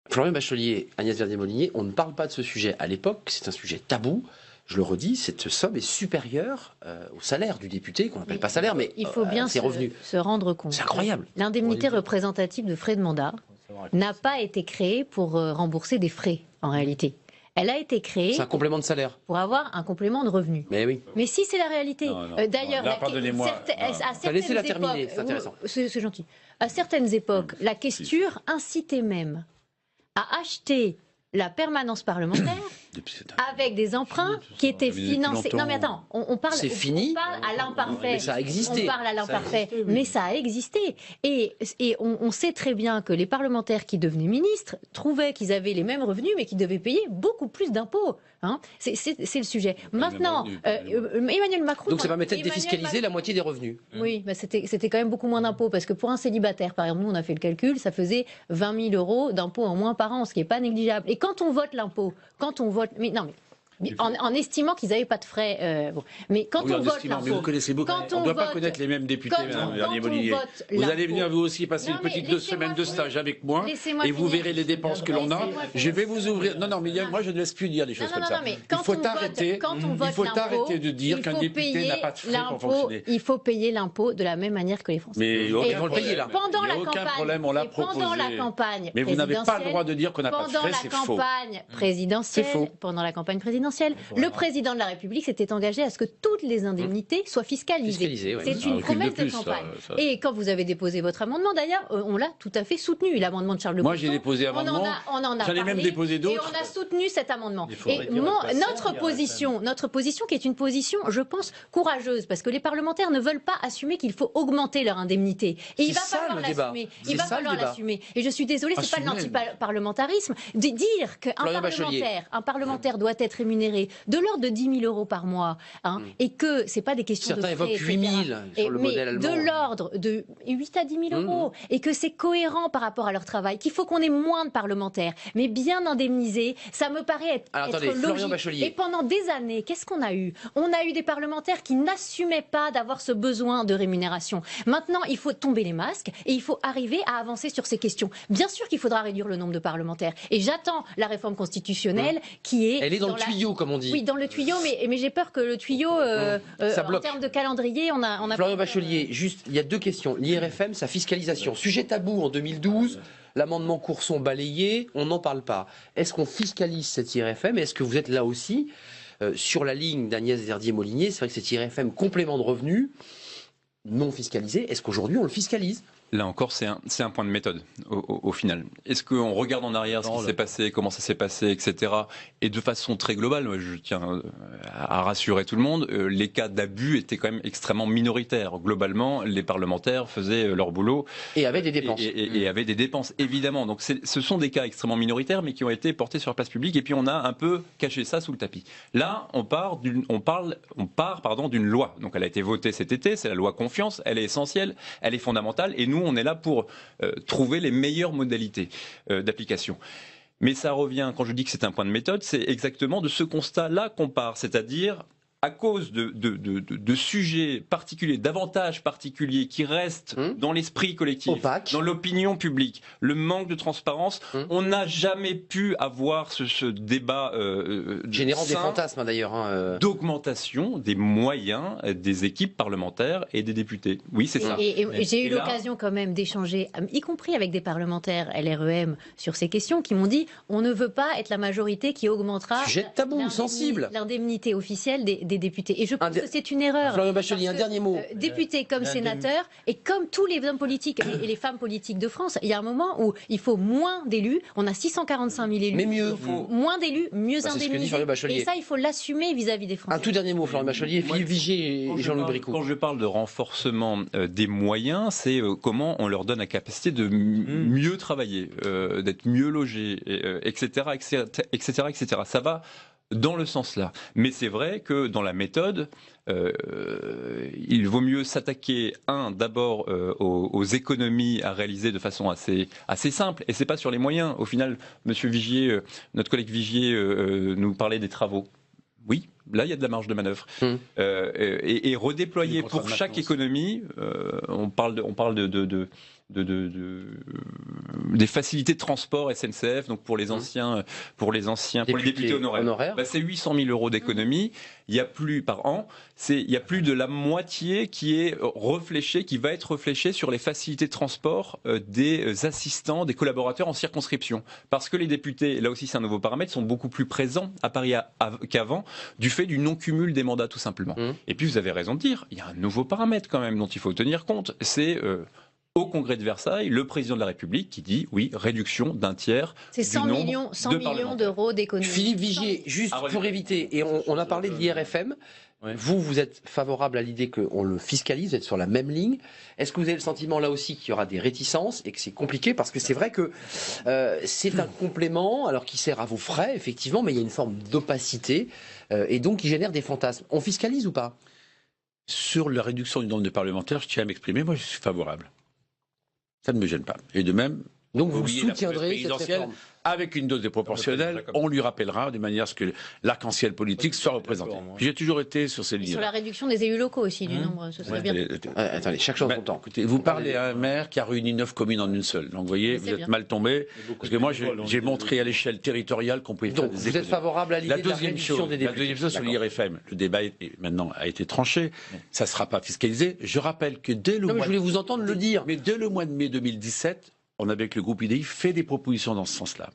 Florian Bachelier, Agnès Verdier-Molinier, on ne parle pas de ce sujet à l'époque, c'est un sujet tabou. Je le redis, cette somme est supérieure au salaire du député, qu'on n'appelle pas salaire, mais il faut bien ses revenus. Se rendre compte. C'est incroyable. L'indemnité représentative de frais de mandat n'a pas été créée pour rembourser des frais, en réalité. Elle a été créée. C'est un complément de salaire. Pour avoir un complément de revenu. Mais oui. Mais si c'est la réalité. D'ailleurs, laissez-la terminer, c'est intéressant. C'est gentil. À certaines époques, la questure incitait même à acheter la permanence parlementaire avec des emprunts qui étaient financés. Non mais attends, on parle. C'est fini. On parle à l'imparfait. Mais ça a existé. On parle à l'imparfait, mais ça a existé. Et on sait très bien que les parlementaires qui devenaient ministres trouvaient qu'ils avaient les mêmes revenus, mais qu'ils devaient payer beaucoup plus d'impôts. C'est le sujet. Maintenant, Emmanuel Macron. Donc ça va peut-être défiscaliser la moitié des revenus. Oui, mais c'était quand même beaucoup moins d'impôts parce que pour un célibataire, par exemple, nous on a fait le calcul, ça faisait 20 000 euros d'impôts en moins par an, ce qui n'est pas négligeable. Et quand on vote l'impôt, en estimant qu'ils n'avaient pas de frais. Mais quand on vote l'impôt... Mais vous connaissez beaucoup. On ne doit pas connaître les mêmes députés, Madame Verdier-Molinier. Vous allez venir vous aussi passer une petite 2 semaines de stage avec moi et vous verrez les dépenses que l'on a. Je vais vous ouvrir... Non, mais moi je ne laisse plus dire des choses comme ça. Il faut arrêter de dire qu'un député n'a pas de frais pour fonctionner. Il faut payer l'impôt de la même manière que les Français. Mais ils vont le payer là. Il n'y a aucun problème, on l'a proposé. Mais vous n'avez pas le droit de dire qu'on n'a pas de frais, c'est faux. Pendant la campagne présidentielle, le président de la République s'était engagé à ce que toutes les indemnités soient fiscalisées. C'est une promesse de campagne. Et quand vous avez déposé votre amendement, d'ailleurs, on l'a tout à fait soutenu, l'amendement de Charles Le Courson. Moi, j'ai déposé un amendement. J'en ai même déposé d'autres. Et on a soutenu cet amendement. Et notre position, qui est une position, je pense, courageuse, parce que les parlementaires ne veulent pas assumer qu'il faut augmenter leur indemnité. Et il va falloir l'assumer. Il va falloir l'assumer. Et je suis désolée, c'est pas de l'antiparlementarisme de dire qu'un parlementaire doit être rémunéré de l'ordre de 10 000 euros par mois, et que c'est pas des questions certains de frais, évoquent 8 000 sur le modèle allemand. De l'ordre de 8 à 10 000 euros, et que c'est cohérent par rapport à leur travail, qu'il faut qu'on ait moins de parlementaires, mais bien indemnisés, ça me paraît être logique. Et pendant des années, qu'est-ce qu'on a eu? On a eu des parlementaires qui n'assumaient pas d'avoir ce besoin de rémunération. Maintenant, il faut tomber les masques, et il faut arriver à avancer sur ces questions. Bien sûr qu'il faudra réduire le nombre de parlementaires, et j'attends la réforme constitutionnelle qui est... Elle est dans le tuyau. tuyau, comme on dit. Oui, dans le tuyau, mais j'ai peur que le tuyau, en termes de calendrier, on a Florian Bachelier, juste, il y a deux questions. L'IRFM, sa fiscalisation. Sujet tabou en 2012, l'amendement Courson balayé, on n'en parle pas. Est-ce qu'on fiscalise cet IRFM? Est-ce que vous êtes là aussi sur la ligne d'Agnès Verdier-Molinier? C'est vrai que cet IRFM complément de revenus non fiscalisé, est-ce qu'aujourd'hui on le fiscalise? Là encore, c'est un point de méthode, au final. Est-ce qu'on regarde en arrière ce qui s'est passé, comment ça s'est passé, etc. Et de façon très globale, je tiens à rassurer tout le monde, les cas d'abus étaient quand même extrêmement minoritaires. Globalement, les parlementaires faisaient leur boulot. Et avaient des dépenses. Et avaient des dépenses, évidemment. Donc ce sont des cas extrêmement minoritaires, mais qui ont été portés sur la place publique. Et puis on a un peu caché ça sous le tapis. Là, on part d'une loi. Donc elle a été votée cet été, c'est la loi Confiance. Elle est essentielle, elle est fondamentale. Et nous, on est là pour trouver les meilleures modalités d'application. Mais ça revient, quand je dis que c'est un point de méthode, c'est exactement de ce constat-là qu'on part, c'est-à-dire à cause de sujets particuliers, d'avantages particuliers qui restent dans l'esprit collectif, opaque, dans l'opinion publique, le manque de transparence, on n'a jamais pu avoir ce débat générant des fantasmes d'ailleurs, d'augmentation des moyens des équipes parlementaires et des députés. Oui, c'est ça. Et j'ai eu l'occasion quand même d'échanger, y compris avec des parlementaires LREM, sur ces questions qui m'ont dit on ne veut pas être la majorité qui augmentera sujet tabou, sensible, l'indemnité officielle des députés. Et je pense que c'est une erreur. Florian Bachelier, un dernier mot. Députés comme sénateurs, et comme tous les hommes politiques et les femmes politiques de France, il y a un moment où il faut moins d'élus. On a 645 000 élus. Mais mieux. Il faut moins d'élus, mieux indemnisés. Et ça, il faut l'assumer vis-à-vis des Français. Un tout dernier mot, Florian Bachelier, Philippe Vigier et Jean-Louis Bricout. Quand je parle de renforcement des moyens, c'est comment on leur donne la capacité de mieux travailler, d'être mieux logés, etc., etc. Ça va dans le sens là. Mais c'est vrai que dans la méthode, il vaut mieux s'attaquer, d'abord aux économies à réaliser de façon assez simple. Et c'est pas sur les moyens. Au final, Monsieur Vigier, notre collègue Vigier, nous parlait des travaux. Oui, là, il y a de la marge de manœuvre. Et redéployer pour chaque économie, on parle des facilités de transport SNCF, donc pour les anciens, pour les députés honoraires. C'est 800 000 euros d'économie. Il y a plus par an. Il y a plus de la moitié qui est réfléchie, qui va être réfléchie sur les facilités de transport des assistants, des collaborateurs en circonscription. Parce que les députés, là aussi c'est un nouveau paramètre, sont beaucoup plus présents à Paris qu'avant, du fait du non-cumul des mandats tout simplement. Et puis vous avez raison de dire, il y a un nouveau paramètre quand même dont il faut tenir compte. C'est au Congrès de Versailles, le président de la République qui dit oui, réduction d'un tiers. C'est 100 millions d'euros d'économie. Philippe Vigier, juste pour éviter, et on a parlé de l'IRFM. Ouais. Vous êtes favorable à l'idée qu'on le fiscalise, vous êtes sur la même ligne. Est-ce que vous avez le sentiment là aussi qu'il y aura des réticences et que c'est compliqué? Parce que c'est vrai que c'est un complément, alors qui sert à vos frais, effectivement, mais il y a une forme d'opacité et donc qui génère des fantasmes. On fiscalise ou pas? Sur la réduction du nombre de parlementaires, je tiens à m'exprimer, moi je suis favorable. Ça ne me gêne pas. Et de même, donc vous soutiendrez cette réforme avec une dose de proportionnelle, on lui rappellera de manière à ce que l'arc-en-ciel politique soit représenté. J'ai toujours été sur ces lignes. Sur la réduction des élus locaux aussi, du nombre, ce serait bien. Attendez, chaque chose en temps. Écoutez, vous parlez à un maire qui a réuni 9 communes en une seule. Donc vous voyez, vous êtes mal tombé. Parce que moi, j'ai montré à l'échelle territoriale qu'on pouvait faire des économies. Vous êtes favorable à l'idée de la réduction des députés? La deuxième chose sur l'IRFM, le débat maintenant a été tranché. Ça ne sera pas fiscalisé. Je rappelle que dès le mois... je voulais vous entendre le dire. Mais dès le mois de mai 2017, on avait avec le groupe IDI fait des propositions dans ce sens-là.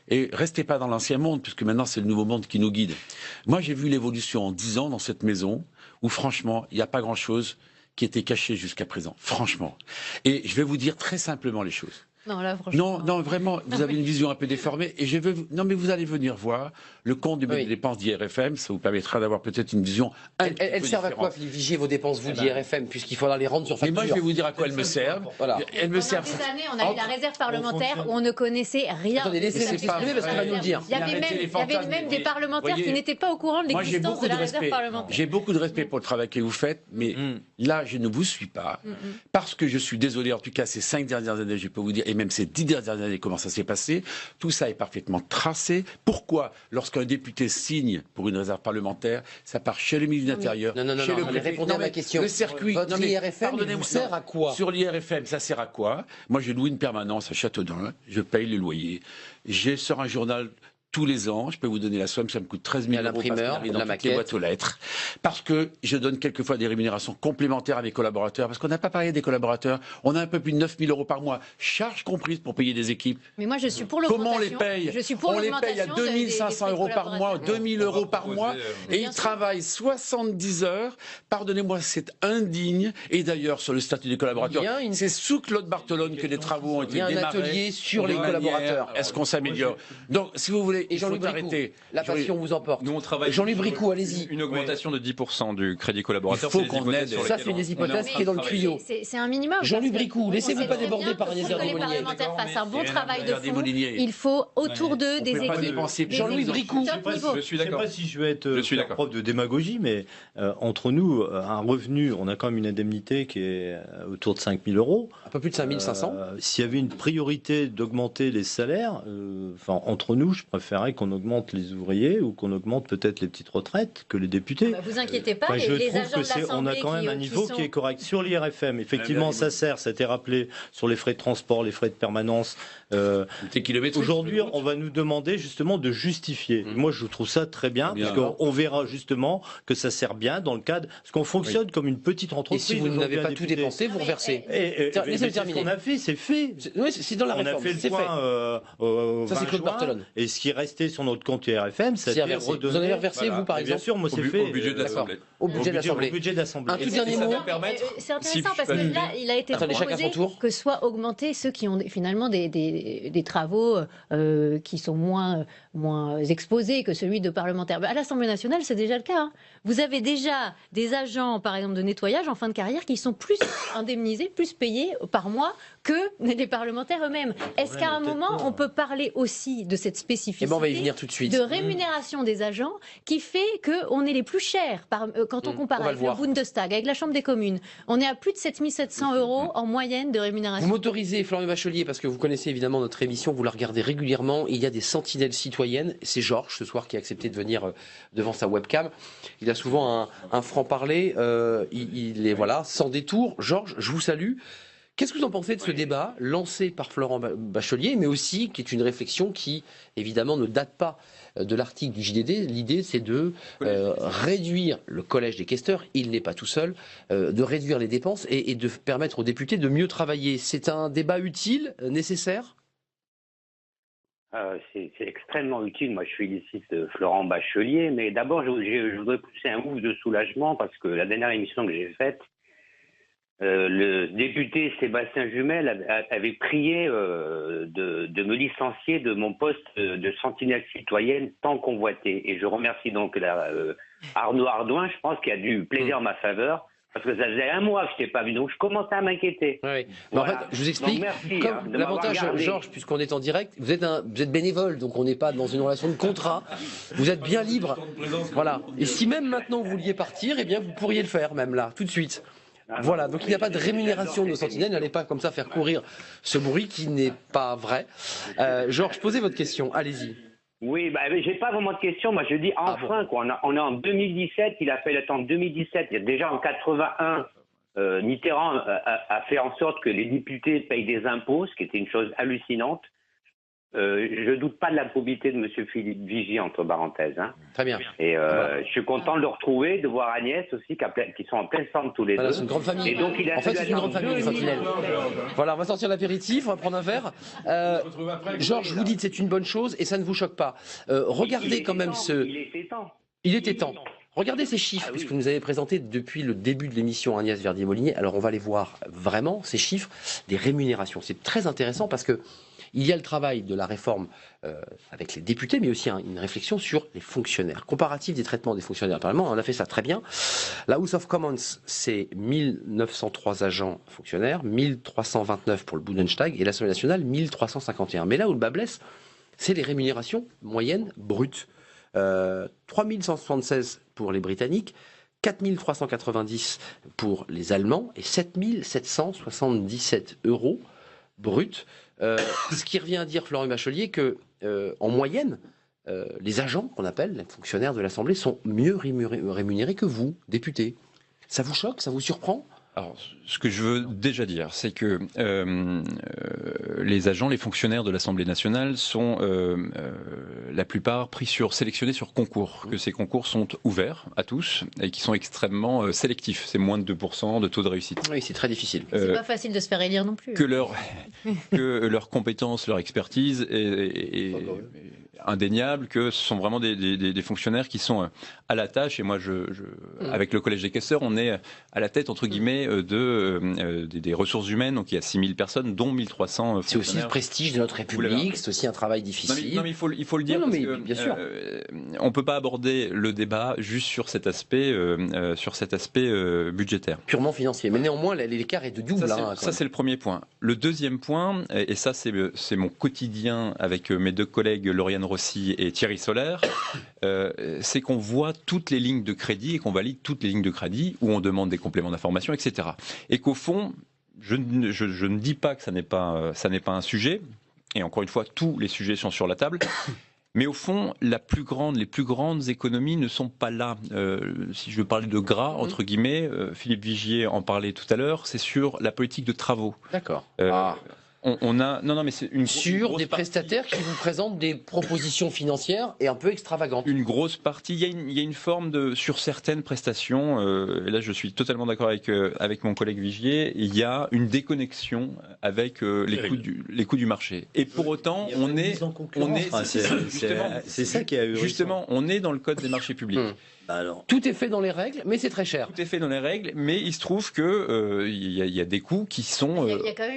Et restez pas dans l'ancien monde, puisque maintenant c'est le nouveau monde qui nous guide. Moi j'ai vu l'évolution en 10 ans dans cette maison, où franchement, il n'y a pas grand-chose qui était caché jusqu'à présent. Franchement. Et je vais vous dire très simplement les choses. Non, là, franchement... non, vraiment, vous avez une vision un peu déformée. Et non, mais vous allez venir voir le compte des dépenses d'IRFM. Ça vous permettra d'avoir peut-être une vision un peu Elles servent à quoi, Philippe Vigier, vos dépenses, vous, d'IRFM, puisqu'il faudra les rendre sur facture? Mais moi, je vais vous dire à quoi elles me servent. Voilà. Elles me servent. Pendant des années, on a eu la réserve parlementaire où on ne connaissait rien. Attendez, laissez-le s'exprimer parce qu'il va nous le dire. Il y avait même des parlementaires qui n'étaient pas au courant de l'existence de la réserve parlementaire. J'ai beaucoup de respect pour le travail que vous faites, mais là, je ne vous suis pas. Parce que je suis désolé, en tout cas, ces 5 dernières années, je peux vous dire, et même ces 10 dernières années, comment ça s'est passé. Tout ça est parfaitement tracé. Pourquoi, lorsqu'un député signe pour une réserve parlementaire, ça part chez le ministre de l'Intérieur, chez le préfet? Répondez à ma question. Le circuit. Votre IRFM, il vous sert à quoi? Sur l'IRFM, ça sert à quoi? Moi, je loue une permanence à Châteaudun, je paye les loyers. J'ai sur un journal tous les ans, je peux vous donner la somme, ça me coûte 13 000 euros l'imprimeur, dans toutes les boîtes aux lettres, parce que je donne quelquefois des rémunérations complémentaires à mes collaborateurs, parce qu'on n'a pas parlé des collaborateurs, on a un peu plus de 9 000 euros par mois, charges comprises pour payer des équipes. Mais moi je suis pour l'augmentation. Comment on les paye? Je suis pour on les paye à 2 500 euros par mois, 2 000 euros par mois, et ils travaillent 70 heures. Pardonnez-moi, c'est indigne. Et d'ailleurs, sur le statut des collaborateurs, c'est sous Claude Barthelone que les travaux ont été démarrés. Il y a un atelier sur les collaborateurs. Est-ce qu'on s'améliore? Donc, si vous voulez, il faut arrêter. La passion vous emporte. Nous, on travaille Jean-Louis Bricou, allez-y. Une augmentation de 10% du crédit collaborateur. Il faut qu'on aide. Ça, c'est des hypothèses qui est dans le tuyau. C'est un minimum. Jean-Louis Bricou, laissez-vous pas déborder par Agnès Verdier-Molinier. Pour que les parlementaires fassent un bon travail de fond, il faut autour d'eux des équipes. Jean-Louis Bricou. Je suis d'accord. Je ne sais pas si je vais être prof de démagogie, mais entre nous, un revenu, on a quand même une indemnité qui est autour de 5 000 euros. Un peu plus de 5 500. S'il y avait une priorité d'augmenter les salaires, entre nous, je préférerais qu'on augmente les ouvriers ou qu'on augmente peut-être les petites retraites que les députés. Vous inquiétez pas, je les trouve agents de l'Assemblée on a quand même un niveau qui est correct. Sur l'IRFM, effectivement, ça sert, ça a été rappelé, sur les frais de transport, les frais de permanence. Aujourd'hui, on va nous demander justement de justifier. Moi, je trouve ça très bien, parce qu'on verra justement que ça sert bien dans le cadre, parce qu'on fonctionne comme une petite entreprise. Et si vous n'avez pas tout dépensé, vous reversez. Laissez-le terminer. Ce qu'on a fait, c'est fait. Oui, c'est dans la réforme. On a fait le point ça, c'est Claude Barthelone. Et ce qui est resté sur notre compte IRFM, ça a été redonné. Vous en avez reversé, vous, par exemple? Bien sûr, moi, c'est fait. Au budget de l'Assemblée. Au budget de l'Assemblée. Un tout dernier mot. C'est intéressant parce que là, il a été proposé que soient augmentés ceux qui ont finalement des travaux qui sont moins exposés que celui de parlementaires. À l'Assemblée nationale, c'est déjà le cas. Hein. Vous avez déjà des agents, par exemple, de nettoyage en fin de carrière qui sont plus indemnisés, plus payés par mois que les parlementaires eux-mêmes. Est-ce qu'à un moment, on peut parler aussi de cette spécificité on va y venir tout de suite. de rémunération des agents qui fait qu'on est les plus chers quand on compare avec le Bundestag, avec la Chambre des communes? On est à plus de 7 700 euros en moyenne de rémunération. Vous m'autorisez, Florian Bachelier, parce que vous connaissez évidemment notre émission, vous la regardez régulièrement. Il y a des sentinelles citoyennes. C'est Georges, ce soir, qui a accepté de venir devant sa webcam. Il a souvent un franc-parler. Il est sans détour. Georges, je vous salue. Qu'est-ce que vous en pensez de ce débat lancé par Florent Bachelier, mais aussi qui est une réflexion qui, évidemment, ne date pas de l'article du JDD? L'idée, c'est de réduire le collège des questeurs, il n'est pas tout seul, de réduire les dépenses et de permettre aux députés de mieux travailler. C'est un débat utile, nécessaire? C'est extrêmement utile. Moi, je félicite Florent Bachelier, mais d'abord, je voudrais pousser un ouf de soulagement parce que la dernière émission que j'ai faite, le député Sébastien Jumel avait prié de me licencier de mon poste de sentinelle citoyenne tant convoité. Et je remercie donc Arnaud Ardouin, je pense, qui a du plaisir en ma faveur. Parce que ça faisait un mois que je n'étais pas vu, donc je commençais à m'inquiéter. Oui. Voilà. En fait, je vous explique, l'avantage, Georges, puisqu'on est en direct, vous êtes bénévole, donc on n'est pas dans une relation de contrat. Vous êtes bien libre. Voilà. Et si même maintenant vous vouliez partir, eh bien vous pourriez le faire, même là, tout de suite. Voilà, donc il n'y a pas de rémunération de nos sentinelles, n'allez pas comme ça faire courir ce bruit qui n'est pas vrai. Georges, posez votre question, allez-y. Oui, j'ai pas vraiment de question. Moi, je dis enfin, quoi. On est en 2017. Il a fait le temps de 2017. Déjà en 81, Mitterrand a fait en sorte que les députés payent des impôts, ce qui était une chose hallucinante. Je ne doute pas de la probité de M. Philippe Vigy, entre parenthèses. Hein. Très bien. Et je suis content de le retrouver, de voir Agnès aussi, qui sont en pleine forme tous les deux. C'est une grande famille. Et donc, en fait, c'est une grande famille, les sentinelles. Voilà, on va sortir l'apéritif, on va prendre un verre. Georges, vous dites c'est une bonne chose et ça ne vous choque pas. Regardez quand même Il était temps. Il était temps. Regardez ces chiffres, puisque vous nous avez présenté depuis le début de l'émission Agnès Verdier-Molinier. Alors on va les voir vraiment, ces chiffres des rémunérations. C'est très intéressant parce que il y a le travail de la réforme avec les députés, mais aussi une réflexion sur les fonctionnaires. Comparatif des traitements des fonctionnaires. Parlement, on a fait ça très bien. La House of Commons, c'est 1903 agents fonctionnaires, 1329 pour le Bundestag, et l'Assemblée nationale, 1351. Mais là où le bas blesse, c'est les rémunérations moyennes brutes. 3176 pour les Britanniques, 4390 pour les Allemands et 7777 euros bruts. Ce qui revient à dire, Florian Bachelier, que en moyenne, les agents qu'on appelle les fonctionnaires de l'Assemblée sont mieux rémunérés que vous, députés. Ça vous choque? Ça vous surprend? Alors, ce que je veux déjà dire, c'est que les agents, les fonctionnaires de l'Assemblée nationale sont la plupart sélectionnés sur concours, que ces concours sont ouverts à tous et qui sont extrêmement sélectifs. C'est moins de 2% de taux de réussite. Oui, c'est très difficile. C'est pas facile de se faire élire non plus. Que leur compétence, leur expertise est indéniable, que ce sont vraiment des fonctionnaires qui sont à la tâche. Et moi, avec le Collège des caisseurs, on est à la tête, entre guillemets, des ressources humaines. Donc il y a 6000 personnes, dont 1300 C'est aussi le prestige de notre République, c'est aussi un travail difficile. Non, mais il faut le dire, parce que, bien sûr. On ne peut pas aborder le débat juste sur cet aspect, budgétaire. Purement financier. Mais néanmoins, l'écart est de double. Ça, c'est le premier point. Le deuxième point, et ça, c'est mon quotidien avec mes deux collègues, Lauriane Rossi et Thierry Solaire, c'est qu'on voit toutes les lignes de crédit et qu'on valide toutes les lignes de crédit où on demande des compléments d'information, etc. Et qu'au fond, je ne dis pas que ça n'est pas un sujet, et encore une fois, tous les sujets sont sur la table, mais au fond, les plus grandes économies ne sont pas là. Si je veux parler de gras, entre guillemets, Philippe Vigier en parlait tout à l'heure, c'est sur la politique de travaux. D'accord. Mais c'est sur des prestataires qui vous présentent des propositions financières et un peu extravagantes. Une grosse partie. Il y a une forme sur certaines prestations. Et là, je suis totalement d'accord avec mon collègue Vigier. Il y a une déconnexion avec les coûts du marché. Et pour autant, c'est ça qui est ahurissant. Justement, on est dans le code des marchés publics. Alors, tout est fait dans les règles, mais c'est très cher. Tout est fait dans les règles, mais il se trouve que y a des coûts qui sont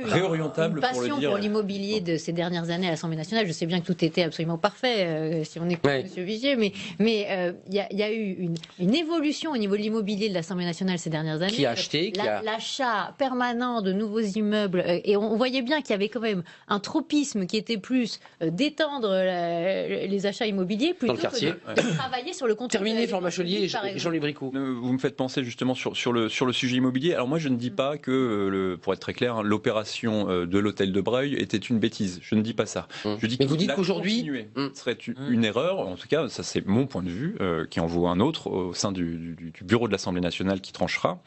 réorientables, pour le dire. Pour l'immobilier de ces dernières années à l'Assemblée nationale. Je sais bien que tout était absolument parfait, si on écoute M. Vigier, mais il y a eu une évolution au niveau de l'immobilier de l'Assemblée nationale ces dernières années. Qui a acheté l'achat permanent de nouveaux immeubles, et on voyait bien qu'il y avait quand même un tropisme qui était plus d'étendre les achats immobiliers plutôt que de travailler sur le contenu. Terminé, Florent Bachelier et Jean-Louis Bricout. Vous me faites penser justement sur le sujet immobilier. Alors moi, je ne dis pas que, pour être très clair, l'opération de l'hôtel de Breuil était une bêtise. Je ne dis pas ça. Je dis mais vous dites qu'aujourd'hui, serait une erreur. En tout cas, ça c'est mon point de vue, qui en vaut un autre au sein du bureau de l'Assemblée nationale qui tranchera.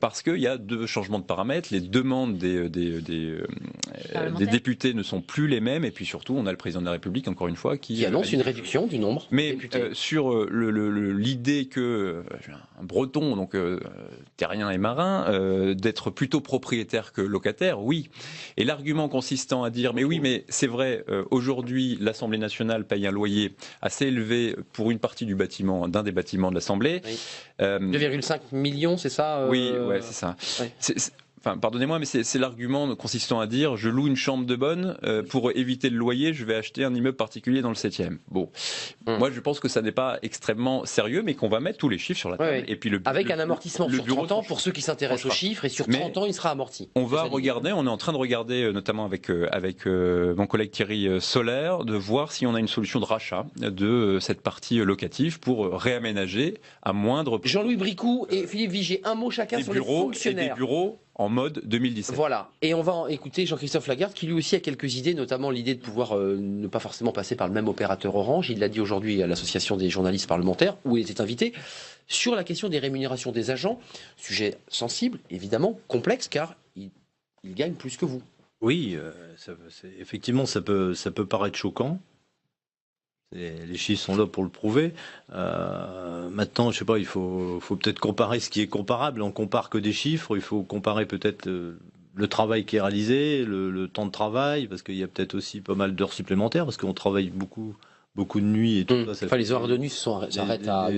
Parce qu'il y a deux changements de paramètres, les demandes des députés ne sont plus les mêmes, et puis surtout on a le président de la République, encore une fois, qui annonce une réduction du nombre de députés. Sur l'idée que un breton, donc terrien et marin, d'être plutôt propriétaire que locataire, oui. Et l'argument consistant à dire, mais c'est vrai, aujourd'hui l'Assemblée nationale paye un loyer assez élevé pour une partie du bâtiment, d'un des bâtiments de l'Assemblée. 2,5 millions, c'est ça Oui, c'est ça. Ouais. Enfin, pardonnez-moi, mais c'est l'argument consistant à dire je loue une chambre de bonne pour éviter le loyer, je vais acheter un immeuble particulier dans le 7e. Bon, moi je pense que ça n'est pas extrêmement sérieux, mais qu'on va mettre tous les chiffres sur la table. Et puis avec un amortissement sur 30 ans pour ceux qui s'intéressent aux chiffres, et sur 30 ans il sera amorti. On va regarder, on est en train de regarder, notamment avec mon collègue Thierry Solaire, de voir si on a une solution de rachat de cette partie locative pour réaménager à moindre prix. Jean-Louis Bricout et Philippe Vigier, un mot chacun sur les fonctionnaires. Et des bureaux en mode 2017. Voilà, et on va écouter Jean-Christophe Lagarde qui lui aussi a quelques idées, notamment l'idée de pouvoir ne pas forcément passer par le même opérateur Orange. Il l'a dit aujourd'hui à l'Association des journalistes parlementaires où il était invité, sur la question des rémunérations des agents, sujet sensible, évidemment, complexe, car ils gagnent plus que vous. Oui, effectivement, ça peut paraître choquant. Les chiffres sont là pour le prouver. Maintenant, je sais pas, il faut peut-être comparer ce qui est comparable. On compare que des chiffres. Il faut comparer peut-être le travail qui est réalisé, le temps de travail, parce qu'il y a peut-être aussi pas mal d'heures supplémentaires, parce qu'on travaille beaucoup de nuit et tout ça. Les horaires de nuit s'arrêtent à...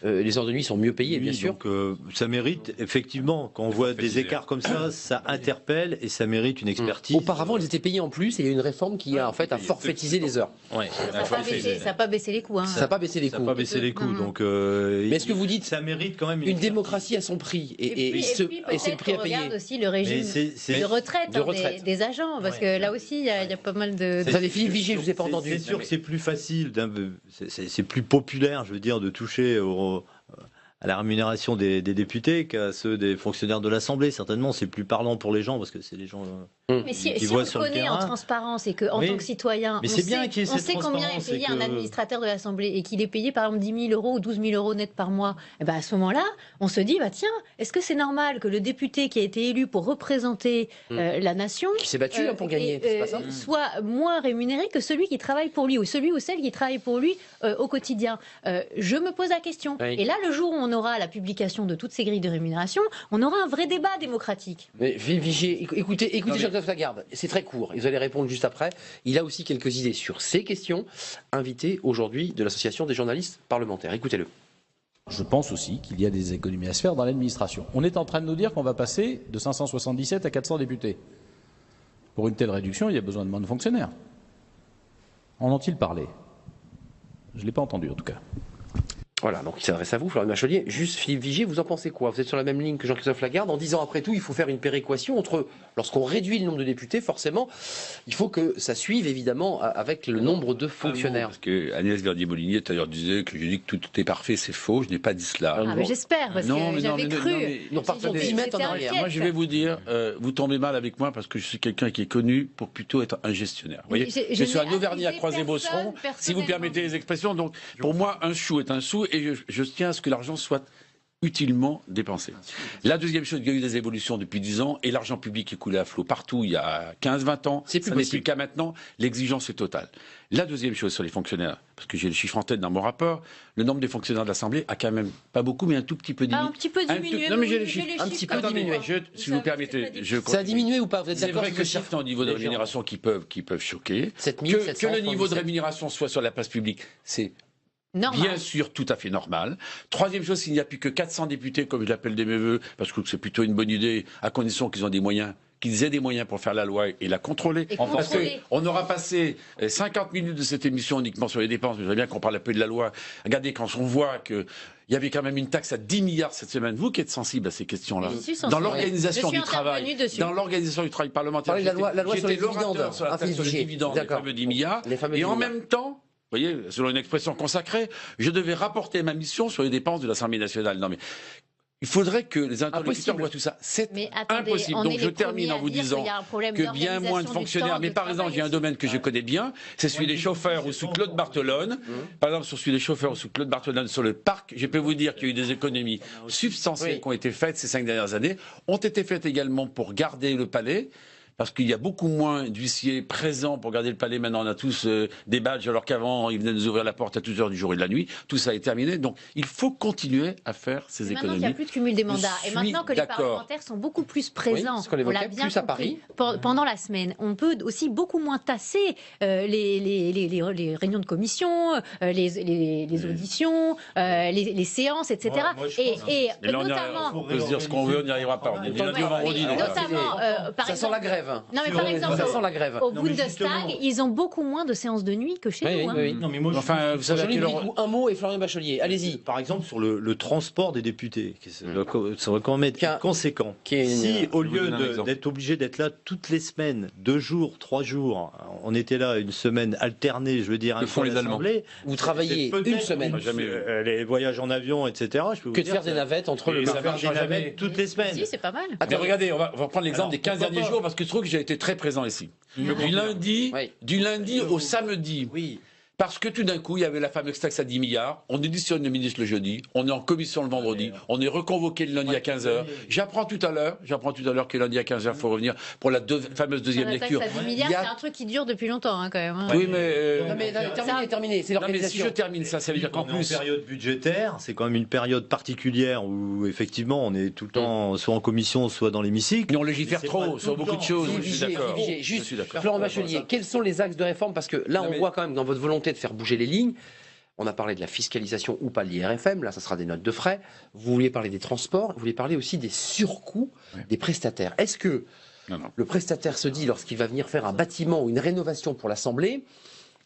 les heures de nuit sont mieux payées, bien sûr. Donc ça mérite, effectivement, quand on voit des écarts comme ça interpelle et ça mérite une expertise. Auparavant, elles étaient payées en plus et il y a eu une réforme qui a en fait forfaitisé les heures. Ouais. Ça n'a pas baissé les coûts. Ça n'a pas baissé les coûts. Ça n'a pas baissé les coûts. Donc, mais est-ce que vous dites ça mérite quand même une démocratie à son prix et c'est le prix à payer. On regarde aussi le régime de retraite des agents, parce que là aussi, il y a pas mal de... Attendez, Philippe Vigier, je ne vous ai pas entendu. C'est sûr que c'est plus facile, c'est plus populaire, je veux dire, de toucher à la rémunération des députés qu'à ceux des fonctionnaires de l'Assemblée. Certainement, c'est plus parlant pour les gens parce que c'est les gens mais si qui on voient le sur le connaît terrain. En transparence et qu'en tant que citoyen, mais on c'est bien sait, qu'il y ait on cette sait combien est transparence payé et un que- administrateur de l'Assemblée et qu'il est payé par exemple 10 000 euros ou 12 000 euros net par mois, et ben à ce moment-là, on se dit, bah tiens, est-ce que c'est normal que le député qui a été élu pour représenter la nation, Qui s'est battu pour gagner, c'est pas ça soit moins rémunéré que celui qui travaille pour lui ou celui ou celle qui travaille pour lui au quotidien? Je me pose la question. Oui. Et là, le jour où on aura la publication de toutes ces grilles de rémunération, on aura un vrai débat démocratique. Mais Vigier, écoutez Jean-Christophe Lagarde, c'est très court, vous allez répondre juste après. Il a aussi quelques idées sur ces questions, invité aujourd'hui de l'Association des journalistes parlementaires. Écoutez-le. Je pense aussi qu'il y a des économies à se faire dans l'administration. On est en train de nous dire qu'on va passer de 577 à 400 députés. Pour une telle réduction, il y a besoin de moins de fonctionnaires. En ont-ils parlé? Je ne l'ai pas entendu en tout cas. Voilà, donc il s'adresse à vous, Florian Bachelier. Juste, Philippe Vigier, vous en pensez quoi? Vous êtes sur la même ligne que Jean-Christophe Lagarde en disant après tout, il faut faire une péréquation entre, lorsqu'on réduit le nombre de députés, forcément, il faut que ça suive évidemment avec le nombre de fonctionnaires. Parce que Agnès Verdier-Molinier tout à l'heure disait que je dis que tout est parfait, c'est faux. Je n'ai pas dit cela. Ah, mais j'espère, parce que j'avais cru. Nous partons 10 mètres en arrière. Moi, je vais vous dire, vous tombez mal avec moi parce que je suis quelqu'un qui est connu pour plutôt être un gestionnaire. Vous voyez, je suis un Auvergnat croisé-Beauceron, si vous permettez les expressions. Donc, pour moi, un sou est un sou et je tiens à ce que l'argent soit utilement dépensé. La deuxième chose, il y a eu des évolutions depuis 10 ans et l'argent public est coulé à flot partout il y a 15-20 ans. C'est plus Ça n'est possible. plus le cas maintenant. L'exigence est totale. La deuxième chose sur les fonctionnaires, parce que j'ai le chiffre en tête dans mon rapport, le nombre des fonctionnaires de l'Assemblée a quand même pas beaucoup, mais un tout petit peu diminué. Un petit peu diminué. Non, mais j'ai oui, les chiffres. les Un chiffres petit peu comme diminué. ça. Si vous permettez, Ça a diminué ou pas? Vous êtes c'est d'accord vrai avec que ce chiffre? certains niveaux de rémunération qui peuvent choquer. 7 Que 700, le niveau de 77. rémunération soit sur la place publique, c'est Normal. bien sûr tout à fait normal. Troisième chose, s'il n'y a plus que 400 députés, comme je l'appelle de mes voeux, parce que c'est plutôt une bonne idée, à condition qu'ils ont des moyens, qu'ils aient des moyens pour faire la loi et la contrôler. Et Parce contrôler. qu'on aura passé 50 minutes de cette émission uniquement sur les dépenses, mais j'aimerais bien qu'on parle un peu de la loi. Regardez, quand on voit que il y avait quand même une taxe à 10 milliards cette semaine. Vous qui êtes sensible à ces questions-là, Je suis sensible. dans l'organisation Je suis du travail, intervenue dessus. dans l'organisation du travail parlementaire, Parlez de la loi sur les j'étais l'orateur dividendes. sur la taxe sur les Vigier. dividendes, les D'accord. fameux 10 milliards, Les fameux et 10 en milliards. même temps, vous voyez, selon une expression consacrée, je devais rapporter ma mission sur les dépenses de l'Assemblée nationale. Non mais il faudrait que les interlocuteurs voient tout ça. C'est Mais attendez, impossible. on Donc est je les termine premiers en à vous dire disant qu'il y a un problème que bien moins de d'organisation du fonctionnaires. temps, Mais de par exemple, travail. j'ai un domaine que je connais bien, c'est celui des chauffeurs ou sous Claude Barthelone. Par exemple, sur celui des chauffeurs ou sous Claude Barthelone sur le parc, je peux vous dire qu'il y a eu des économies substantielles qui ont été faites ces 5 dernières années, ont été faites également pour garder le palais. Parce qu'il y a beaucoup moins d'huissiers présents pour garder le palais. Maintenant, on a tous des badges, alors qu'avant, ils venaient nous ouvrir la porte à toutes heures du jour et de la nuit. Tout ça est terminé. Donc, il faut continuer à faire ces Maintenant économies. qu'il n'y a plus de cumul des mandats et maintenant que les d'accord. parlementaires sont beaucoup plus présents, ce qu'on on l'a évoquait, bien plus à compris, Paris. pendant la semaine, on peut aussi beaucoup moins tasser les réunions de commission, les auditions, les séances, etc. Et Mais là, notamment, on peut se dire ce qu'on veut, on n'y arrivera pas. On est du lundi au vendredi. déjà. notamment par Ça sent exemple, la grève. non mais par exemple, ça sent la grève. au Non, mais Bundestag, justement. ils ont beaucoup moins de séances de nuit que chez Oui, nous. oui, oui. Non, mais moi, Enfin, vous savez à Jean-Louis quelle heure... Bricout, un mot et Florian Bachelier. Allez-y. Par exemple, sur le transport des députés, ça doit quand même être conséquent. Si, au lieu d'être obligé d'être là toutes les semaines, 2 jours, 3 jours, on était là une semaine alternée, je veux dire, Que font les Allemands. Vous travaillez une semaine. Les voyages en avion, etc. Je peux vous Que de dire, faire des navettes entre le ça matin. faire des navettes toutes les semaines. Si, c'est pas mal. Mais regardez, on va prendre l'exemple Alors, des 15 pourquoi derniers pas jours parce que je trouve que j'ai été très présent ici. Du lundi au samedi. Oui. Parce que tout d'un coup, il y avait la fameuse taxe à 10 milliards. On auditionne le ministre le jeudi. On est en commission le vendredi. On est reconvoqué le lundi à 15h. J'apprends tout à l'heure que lundi à 15h, il faut revenir pour la fameuse deuxième La taxe lecture. à 10 milliards, c'est un truc qui dure depuis longtemps quand même. hein. Oui, mais... Non, mais terminé. C'est non, mais si l'organisation. je termine ça, ça veut dire qu'en On est en plus... période budgétaire, c'est quand même une période particulière où effectivement on est tout le temps soit en commission, soit dans l'hémicycle. Mais on légifère trop sur beaucoup de choses. Philippe Je suis Vigier, d'accord. Philippe Vigier, Je juste, suis d'accord. Florent Bachelier, quels sont les axes de réforme? Parce que là, on voit quand même dans votre volonté de faire bouger les lignes. On a parlé de la fiscalisation ou pas de l'IRFM, là ça sera des notes de frais. Vous vouliez parler des transports, vous vouliez parler aussi des surcoûts des prestataires. Est-ce que le prestataire se dit, lorsqu'il va venir faire un bâtiment ou une rénovation pour l'Assemblée,